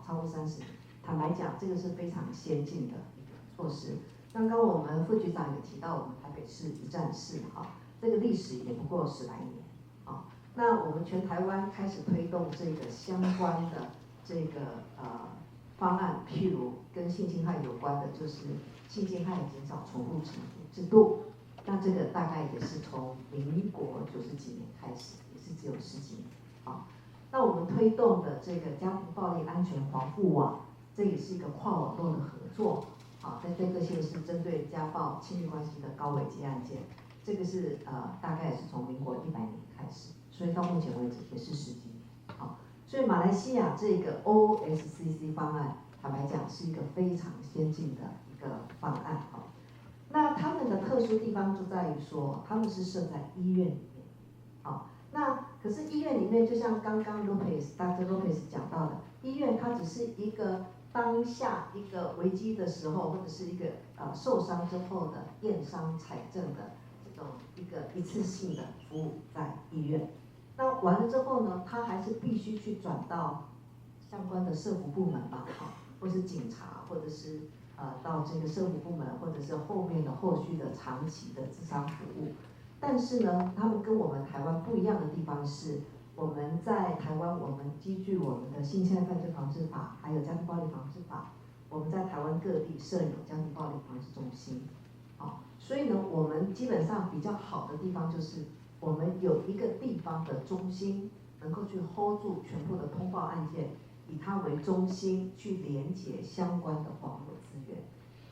超过30年。坦白讲，这个是非常先进的一个措施。刚刚我们副局长也提到，我们台北市一站式这个历史也不过10来年那我们全台湾开始推动这个相关的这个方案，譬如跟性侵害有关的，就是性侵害减少重复惩处制度。那这个大概也是从民国90几年开始，也是只有10几年那我们推动的这个家庭暴力安全防护网，这也是一个跨网络的合作在这个县市针对家暴、亲密关系的高危机案件，这个是大概也是从民国100年开始，所以到目前为止也是10几年所以马来西亚这个 OSCC 方案，坦白讲是一个非常先进的一个方案那他们的特殊地方就在于说，他们是设在医院里面那可是医院里面，就像刚刚 Dr. Lopes 讲到的，医院它只是一个当下一个危机的时候，或者是一个受伤之后的验伤采证的这种一次性的服务在医院。那完了之后呢，他还是必须去转到相关的社福部门吧，或是警察，或者是到这个社福部门，或者是后面的后续的长期的咨商服务。但是呢，他们跟我们台湾不一样的地方是，我们在台湾，我们依据我们的性侵害犯罪防治法，还有家庭暴力防治法，我们在台湾各地设有家庭暴力防治中心。所以呢，我们基本上比较好的地方就是，我们有一个地方的中心，能够去 hold 住全部的通报案件，以它为中心去连结相关的网络资源。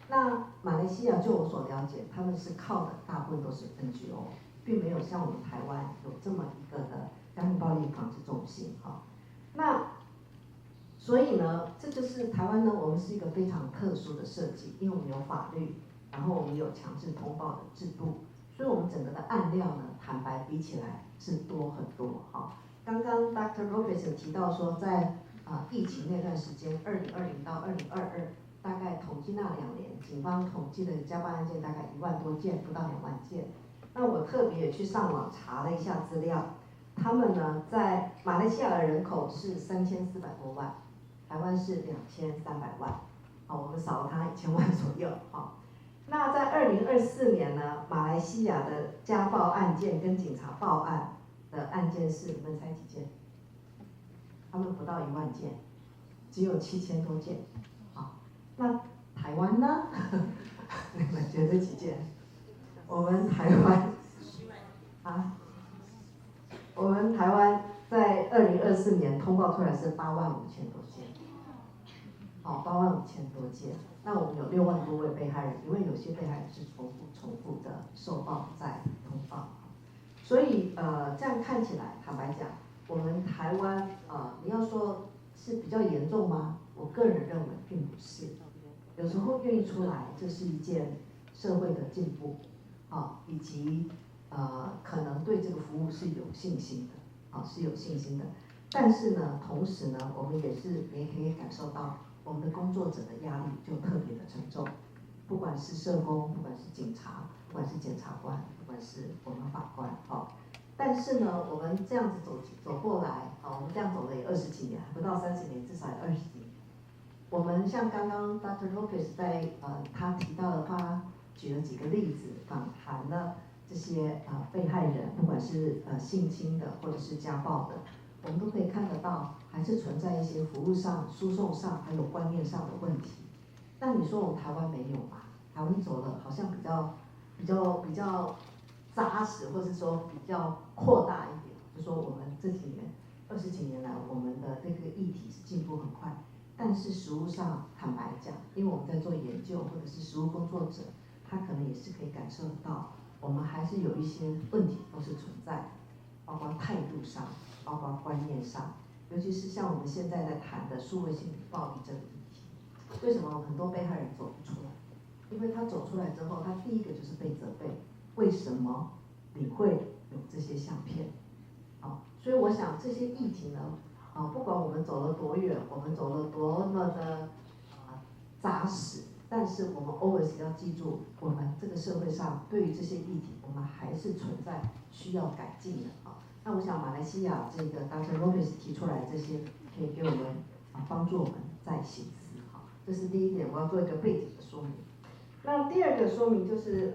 那马来西亚就我所了解，他们是靠的大部分都是 NGO， 并没有像我们台湾有这么一个的家庭暴力防治中心那所以呢，这就是台湾呢，我们是一个非常特殊的设计，因为我们有法律，然后我们有强制通报的制度，所以我们整个的案量呢，坦白比起来是多很多刚刚 Dr. Lopes 提到说，在疫情那段时间，2020到2022，大概统计那2年，警方统计的家暴案件大概1万多件，不到2万件。那我特别也去上网查了一下资料，他们呢在马来西亚的人口是3400多万，台湾是2300万，好，我们少了它1000万左右，好。那在2024年呢，马来西亚的家暴案件跟警察报案的案件是，你们猜几件？他们不到1万件，只有7000多件。好，那台湾呢？你们觉得几件？我们台湾啊，我们台湾在2024年通报出来是85000多件。好，85000多件。那我们有6万多位被害人，因为有些被害人是重复的受报再通报，所以这样看起来，坦白讲，我们台湾你要说是比较严重吗？我个人认为并不是，有时候愿意出来，这是一件社会的进步，以及可能对这个服务是有信心的，是有信心的。但是呢，同时呢，我们也可以感受到。我们的工作者的压力就特别的沉重，不管是社工，不管是警察，不管是检察官，不管是我们法官，但是呢，我们这样子走过来，我们这样走了也20几年，不到30年，至少有20几年。我们像刚刚 Dr. Lopes 在他提到的，他举了几个例子，访谈了这些被害人，不管是性侵的或者是家暴的。我们都可以看得到，还是存在一些服务上、输送上还有观念上的问题。那你说我们台湾没有吗？台湾走了好像比较扎实，或是说比较扩大一点。就说我们这几年20几年来，我们的这个议题是进步很快，但是实务上坦白讲，因为我们在做研究或者是实务工作者，他可能也是可以感受得到，我们还是有一些问题都是存在，包括态度上。包括观念上，尤其是像我们现在在谈的数位性暴力这个议题，为什么很多被害人走不出来？因为他走出来之后，他第一个就是被责备，为什么你会有这些相片？所以我想这些议题呢，不管我们走了多远，我们走了多么的扎实，但是我们 always 要记住，我们这个社会上对于这些议题，我们还是存在需要改进的。那我想马来西亚这个 Dr. Lopes 提出来这些，可以给我们帮助我们再省思，这是第一点，我要做一个背景的说明。那第二个说明就是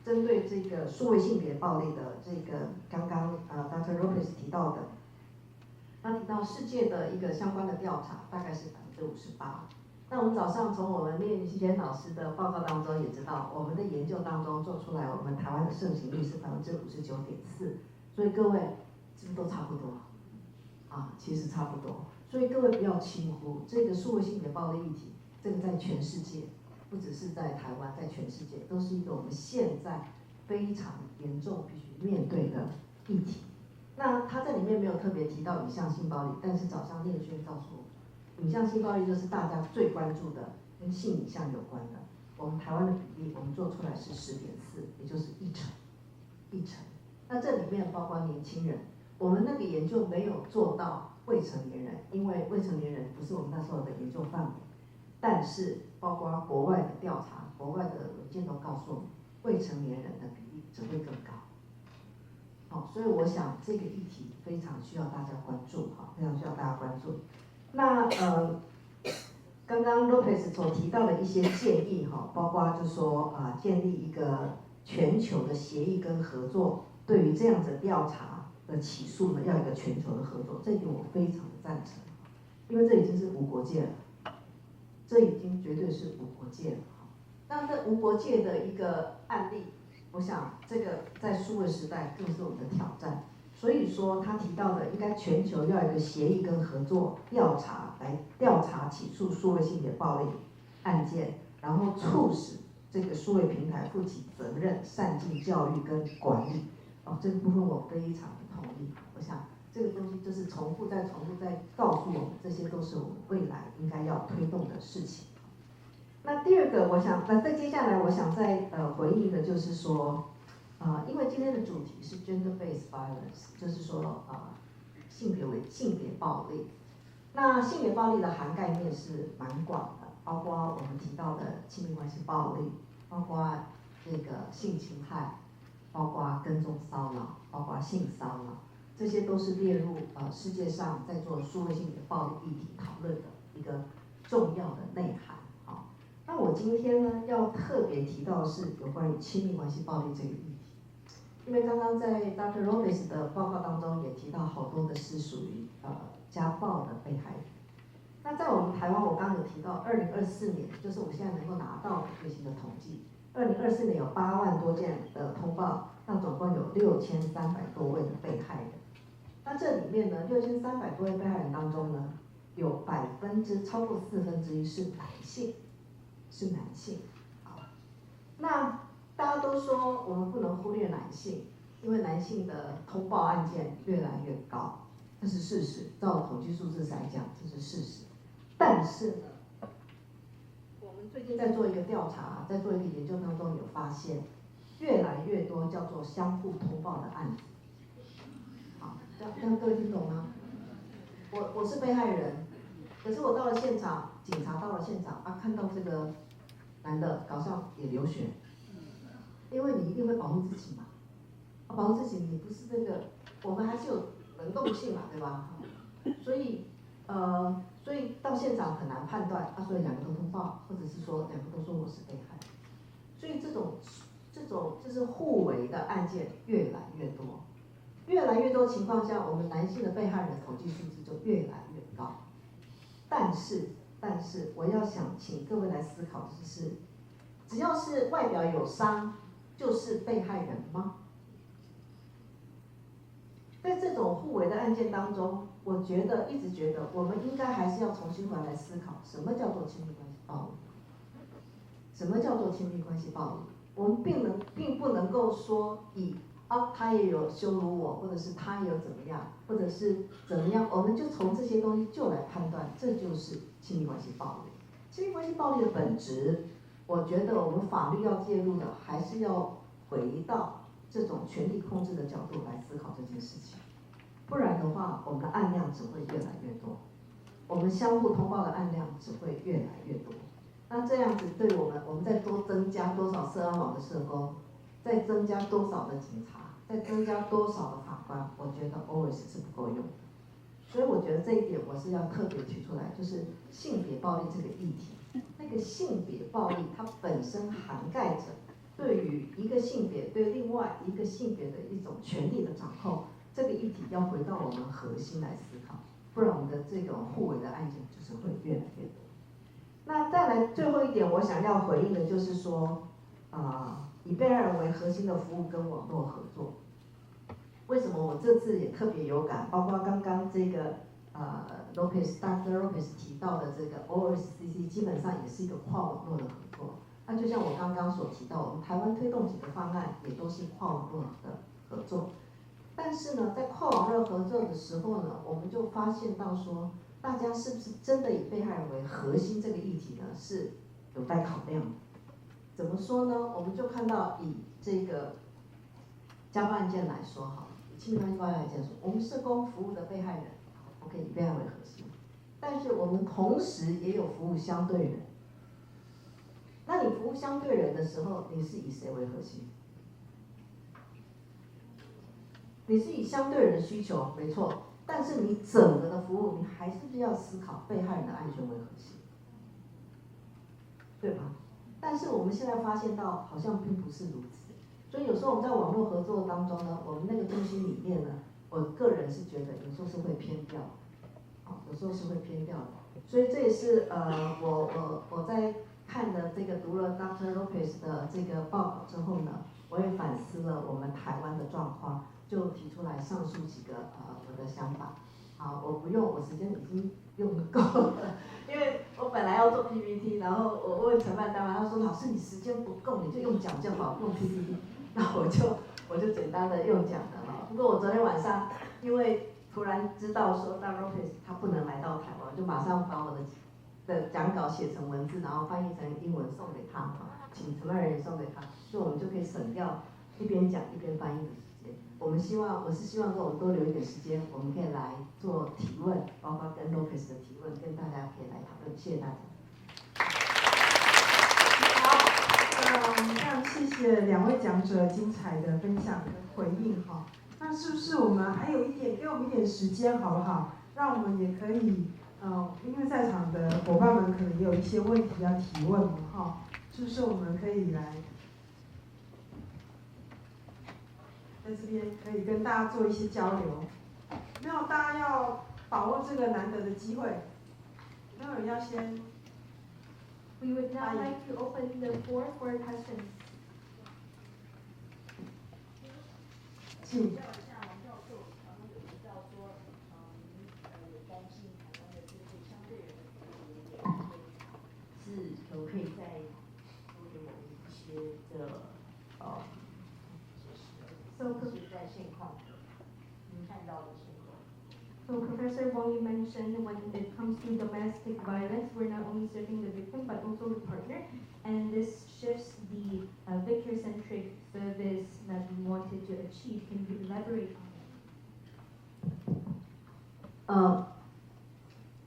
针对这个数位性别暴力的这个刚刚Dr. Lopes 提到的，他提到世界的一个相关的调查大概是58%。那我们早上从我们面前老师的报告当中也知道，我们的研究当中做出来，我们台湾的盛行率是59.4%。所以各位是不是都差不多？其实差不多。所以各位不要轻忽这个数位性别暴力议题，这个在全世界，不只是在台湾，在全世界都是一个我们现在非常严重必须面对的议题。那他在里面没有特别提到影像性暴力，但是早上念轩告诉我，影像性暴力就是大家最关注的，跟性影像有关的。我们台湾的比例，我们做出来是10.4%，也就是1成。那这里面包括年轻人，我们那个研究没有做到未成年人，因为未成年人不是我们那时候的研究范围。但是包括国外的调查，国外的文件都告诉我们，未成年人的比例只会更高。所以我想这个议题非常需要大家关注，非常需要大家关注。那刚刚 Lopes 所提到的一些建议包括就是说建立一个全球的协议跟合作。对于这样子调查的起诉呢，要一个全球的合作，这一点我非常的赞成，因为这已经是无国界了，这已经绝对是无国界了。那这无国界的一个案例，我想这个在数位时代更是我们的挑战。所以说他提到的，应该全球要有一个协议跟合作调查，来调查起诉数位性别暴力案件，然后促使这个数位平台负起责任，善尽教育跟管理。这个部分我非常的同意。我想这个东西就是重复再告诉我们，这些都是我们未来应该要推动的事情。那第二个，我想在接下来我想再回应的就是说，因为今天的主题是 gender-based violence， 就是说性别暴力。那性别暴力的涵盖面是蛮广的，包括我们提到的亲密关系暴力，包括这个性侵害。包括跟踪骚扰，包括性骚扰，这些都是列入世界上在做数位性别暴力议题讨论的一个重要的内涵。好，那我今天呢要特别提到的是有关于亲密关系暴力这个议题，因为刚刚在 Dr. Lopes 的报告当中也提到好多的是属于家暴的被害人。那在我们台湾，我刚刚有提到2024年，就是我们现在能够拿到的最新的统计，2024年有8万多件的通报，那总共有6300多位的被害人。那这里面呢，6300多位被害人当中呢，有超过1/4是男性，是男性。好，那大家都说我们不能忽略男性，因为男性的通报案件越来越高，这是事实，照统计数字来讲，这是事实。但是呢，我们最近在做一个调查，在做一个研究当中有发现，越来越多叫做相互通报的案子。好，这样各位听懂吗？我是被害人，可是我到了现场，警察到了现场啊，看到这个男的搞上也流血，因为你一定会保护自己嘛，保护自己你不是这个，我们还是有能动性嘛，对吧？所以到现场很难判断，所以2个都通报，或者是说2个都说我是被害人，所以这种就是互为的案件越来越多，越来越多情况下，我们男性的被害人统计数字就越来越高。但是我要想请各位来思考的是，只要是外表有伤，就是被害人吗？在这种互为的案件当中，我一直觉得，我们应该还是要重新回来思考，什么叫做亲密关系暴力？什么叫做亲密关系暴力？我们并不能够说他也有羞辱我，或者是他也有怎么样，或者是怎么样，我们就从这些东西就来判断，这就是亲密关系暴力。亲密关系暴力的本质，我觉得我们法律要介入的，还是要回到这种权力控制的角度来思考这件事情，不然的话，我们的案量只会越来越多，我们相互通报的案量只会越来越多。那这样子对我们再多增加多少社安网的社工，再增加多少的警察，再增加多少的法官，我觉得 always 是不够用的。所以我觉得这一点我是要特别提出来，就是性别暴力这个议题，那个性别暴力它本身涵盖着对于一个性别对另外一个性别的一种权利的掌控，这个议题要回到我们核心来思考，不然我们的这种互为的案件就是会越来越多。那再来最后一点，我想要回应的就是说，以被害人为核心的服务跟网络合作。为什么我这次也特别有感？包括刚刚这个Dr. Lopes 提到的这个 OSCC， 基本上也是一个跨网络的合作。那就像我刚刚所提到，我们台湾推动几个方案也都是跨网络的合作。但是呢，在跨网络合作的时候呢，我们就发现到说，大家是不是真的以被害人为核心这个议题呢，是有待考量的。怎么说呢？我们就看到以这个家暴案件来说，好，以亲密关系暴力案件说，我们社工服务的被害人，我可以以被害人为核心，但是我们同时也有服务相对人。那你服务相对人的时候，你是以谁为核心？你是以相对人的需求，没错，但是你整个的服务，你还是要思考被害人的安全为核心，对吧？但是我们现在发现到，好像并不是如此。所以有时候我们在网络合作当中呢，我们那个中心理念呢，我个人是觉得有时候是会偏掉，有时候是会偏掉的。所以这也是我在看的这个读了 Dr. Lopes 的这个报告之后呢，我也反思了我们台湾的状况，就提出来上述几个我的想法。好，我时间已经用得够了，因为我本来要做 PPT， 然后我问承办单位，他说老师你时间不够，你就用讲就好，用 PPT。那我就简单的用讲的哈。不过我昨天晚上因为突然知道说Dr. Lopes他不能来到台湾，就马上把我的讲稿写成文字，然后翻译成英文送给他，请承办人也送给他，所以我们就可以省掉一边讲一边翻译的时间。我是希望说我们多留一点时间，我们可以来做提问，包括跟 Lopes 的提问，跟大家可以来讨论。谢谢大家。好，我们非常谢谢2位讲者精彩的分享跟回应哈。那是不是我们还有一点，给我们一点时间好不好？让我们也可以，因为在场的伙伴们可能也有一些问题要提问嘛哈，是不是我们可以来，在这边可以跟大家做一些交流？没有，大家要把握这个难得的机会。没有人要先。We would now like to open the floor for questions. 请。是可不可以再多给我们一些实在现况的您看到的现况？ So Professor Wang, you mentioned when it comes to domestic violence, we're not only serving the victim but also the partner, and this shifts the victor-centric service that we wanted to achieve. Can you elaborate on it?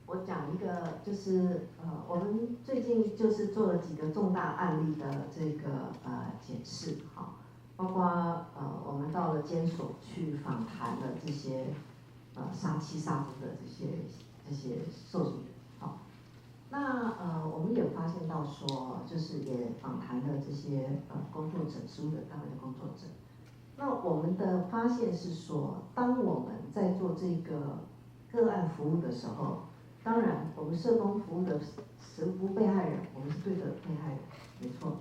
我讲一个，就是我们最近就是做了几个重大案例的这个检视，哈，包括我们到了监所去访谈了这些杀妻杀夫的这些受刑人，好，那我们也发现到说，就是也访谈了这些工作者，实务的单位的工作者。那我们的发现是说，当我们在做这个个案服务的时候，当然我们社工服务的实务被害人，我们是对着被害人，没错。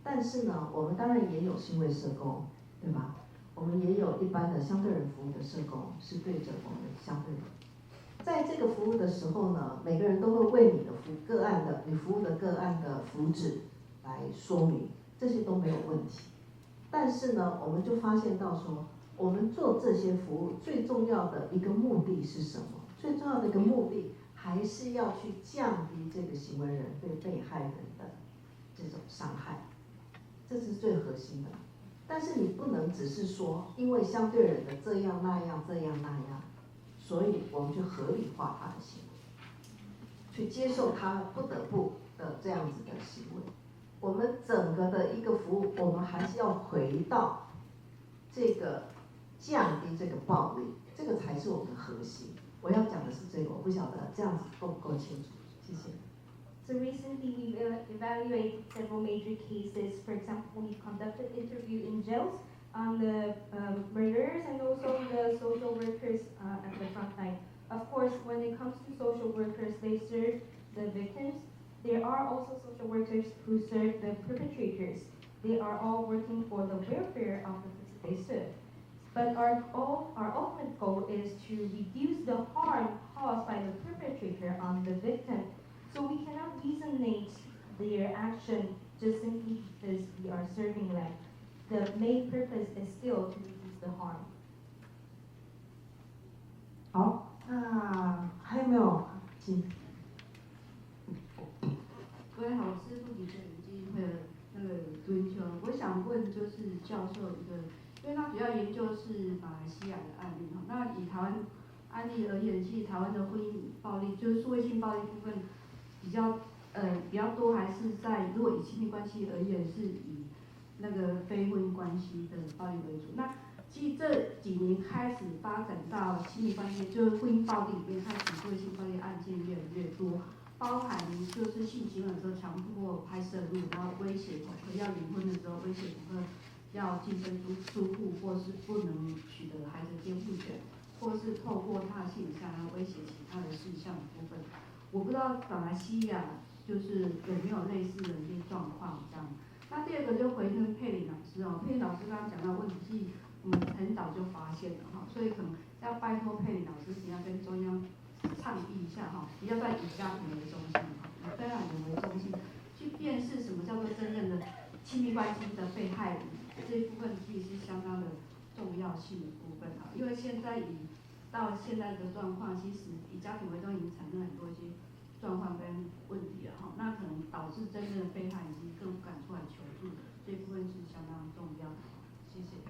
但是呢，我们当然也有行为社工，对吧？我们也有一般的相对人服务的社工，是对着我们相对人。在这个服务的时候呢，每个人都会为你的你服务的个案的福祉来说明，这些都没有问题。但是呢，我们就发现到说，我们做这些服务最重要的一个目的是什么？最重要的一个目的还是要去降低这个行为人对被害人的这种伤害，这是最核心的。但是你不能只是说，因为相对人的这样那样，所以我们去合理化他的行为，去接受他不得不的这样子的行为。我们整个的一个服务，我们还是要回到这个降低这个暴力，这个才是我们的核心。我要讲的是这个，我不晓得这样子够不够清楚，谢谢。So recently we've evaluated several major cases. For example, we conducted interview in jails on the murderers and also the social workers at the front line. Of course, when it comes to social workers, they serve the victims. There are also social workers who serve the perpetrators. They are all working for the welfare of the person they serve. But our ultimate goal is to reduce the harm caused by the perpetrator on the victim. So we cannot resonate their action just simply because we are serving them. The main purpose is still to reduce the harm. 好，那还有没有？请。各位好，我是陆底社基金会的那个追求，我想问就是教授一个，因为他主要研究是马来西亚的案例哈。那以台湾案例而言，其实台湾的婚姻暴力，就是数位性暴力部分比较多，还是在如果以亲密关系而言，是以那个非婚姻关系的暴力为主。那其实这几年开始发展到亲密关系，就是婚姻暴力里面开始数位性暴力案件越来越多。包含就是性行为的时候强迫拍摄录，然后威胁恐吓，要离婚的时候威胁恐吓要净身出户，或是不能取得孩子监护权，或是透过他的性向来威胁其他的事项的部分。我不知道马来西亚就是有没有类似的一些状况这样。那第二个就回应佩玲老师哦，佩玲老师刚刚讲到问题，是我们很早就发现了哈，所以可能要拜托佩玲老师，你要跟中央倡议一下哈，不要再以家庭为中心哈，以被害人为中心，去辨识什么叫做真正的亲密关系的被害人，这一部分其实是相当的重要性的部分哈。因为现在到现在的状况，其实以家庭为中心产生很多一些状况跟问题了哈，那可能导致真正的被害人其实更不敢出来求助，这一部分是相当重要的。谢谢。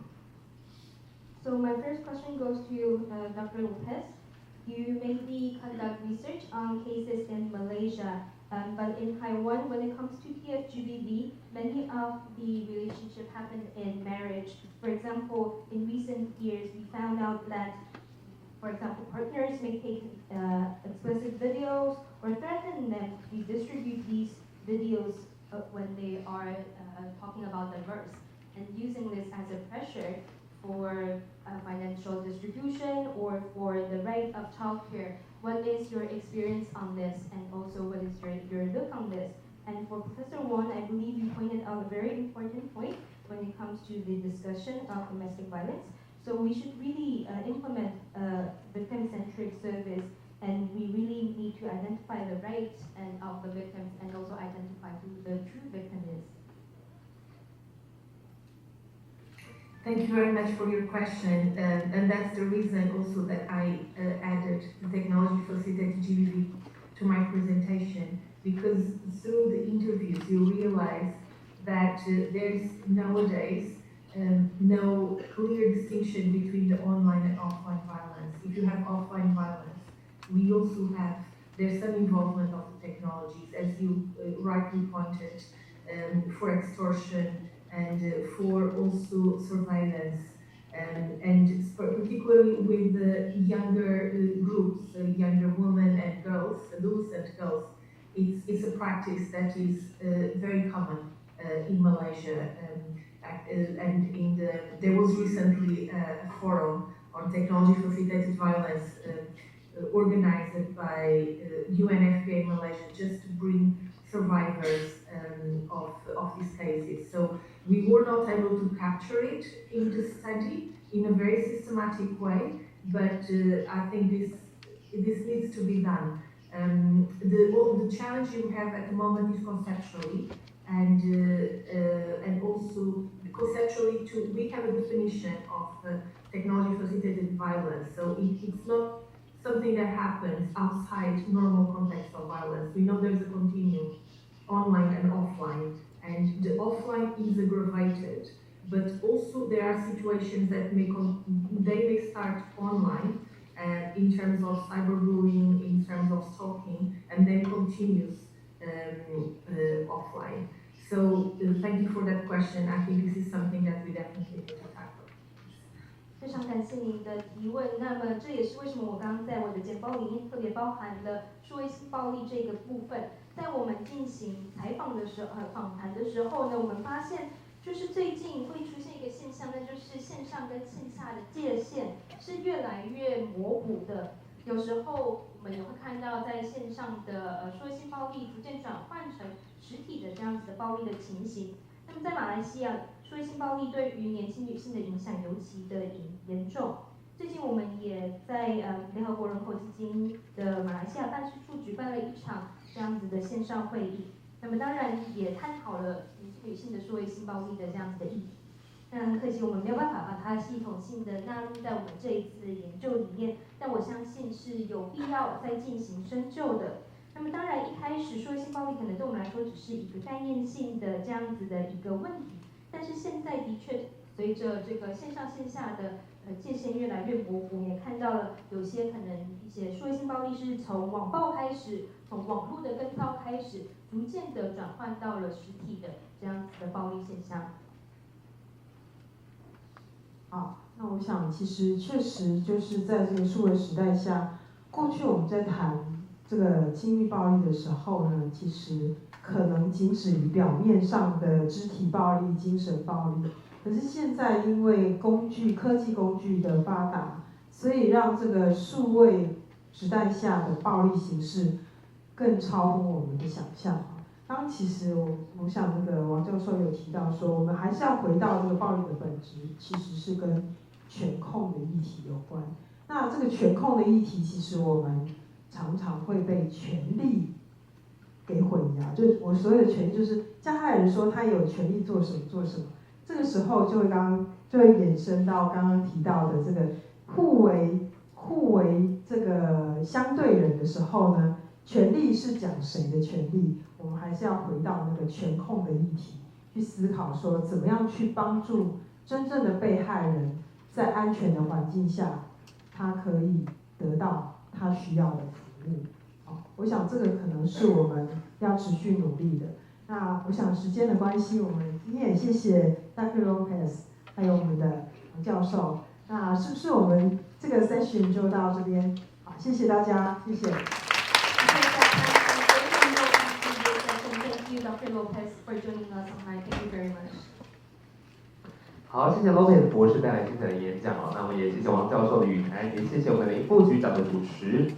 So my first question goes to Dr. Lopes. You mainly conduct research on cases in Malaysia, But in Taiwan, when it comes to TFGBV, many of the relationships happen in marriage. For example, in recent years, we found out that, for example, partners may take explicit videos or threaten them to distribute these videos when they are talking about divorce, and using this as a pressure for financial distribution or for the right of childcare. What is your experience on this, and also what is your look on this? And for Professor Wang, I believe you pointed out a very important point when it comes to the discussion of domestic violence. So we should really implement victim-centric service, and we really need to identify the rights of the victims and also identify who the true victim is. Thank you very much for your question, and that's the reason also that I added the technology facilitated GBV to my presentation, because through the interviews you realize that there's nowadays no clear distinction between the online and offline violence. If you have offline violence, we also have, there's some involvement of the technologies, as you rightly pointed, for extortion, and for also surveillance, and particularly with the younger groups, younger women and girls, adolescent girls, it's a practice that is very common in Malaysia, and there was recently a forum on technology facilitated violence organized by UNFPA Malaysia, just to bring survivors of these cases. So we were not able to capture it in the study in a very systematic way, but I think this needs to be done. The challenge you have at the moment is conceptually, and also conceptually too, we have a definition of technology facilitated violence. So it's not something that happens outside normal context of violence. We know there's a continuum, online and offline, and the offline is aggravated, but also there are situations that may start online in terms of cyberbullying, in terms of stalking, and then continues offline. So thank you for that question. I think this is something that we definitely need to tackle. 非常感谢您的提问。那么这也是为什么我刚刚在我的简报里面特别包含了数位性暴力这个部分。在我们进行采访的时候、访谈的时候呢，我们发现就是最近会出现一个现象，那就是线上跟线下的界限是越来越模糊的。有时候我们也会看到在线上的数位性暴力逐渐转换成实体的这样子的暴力的情形。那么在马来西亚，数位性暴力对于年轻女性的影响尤其的严重。最近我们也在联合国人口基金的马来西亚办事处举办了一场这样子的线上会议。那么当然也探讨了年轻女性的数位性暴力的这样子的议题。那很可惜我们没有办法把它系统性的纳入在我们这一次的研究里面，但我相信是有必要再进行深究的。那么当然一开始数位性暴力可能对我们来说只是一个概念性的这样子的一个问题，但是现在的确随着这个线上线下的界限越来越模糊，我们也看到了有些可能一些数位性暴力是从网暴开始，从网络的跟骚开始，逐渐的转换到了实体的这样子的暴力现象。好，那我想其实确实就是在这个数位时代下，过去我们在谈这个亲密暴力的时候呢，其实可能仅止于表面上的肢体暴力、精神暴力。可是现在因为科技工具的发达，所以让这个数位时代下的暴力形式更超乎我们的想象。刚其实我想那个王教授有提到说，我们还是要回到这个暴力的本质，其实是跟权控的议题有关。那这个权控的议题，其实我们常常会被权力给混淆。就我所有的权利，就是加害人说他有权利做什么做什么，这个时候就会衍生到刚刚提到的这个互为这个相对人的时候呢，权利是讲谁的权利？我们还是要回到那个权控的议题，去思考说怎么样去帮助真正的被害人，在安全的环境下，他可以得到他需要的服务。我想这个可能是我们要持续努力的。那我想时间的关系，我们今天也谢谢 Dr. Lopes 还有我们的教授。那是不是我们这个 session 就到这边？好，谢谢大家，谢谢。Thank you, Dr. Lopes, for joining us tonight. Thank you very much. 好，谢谢 Lopes 博士带来精彩的演讲哦。那我们也谢谢王教授的语谈，也谢谢我们林副局长的主持。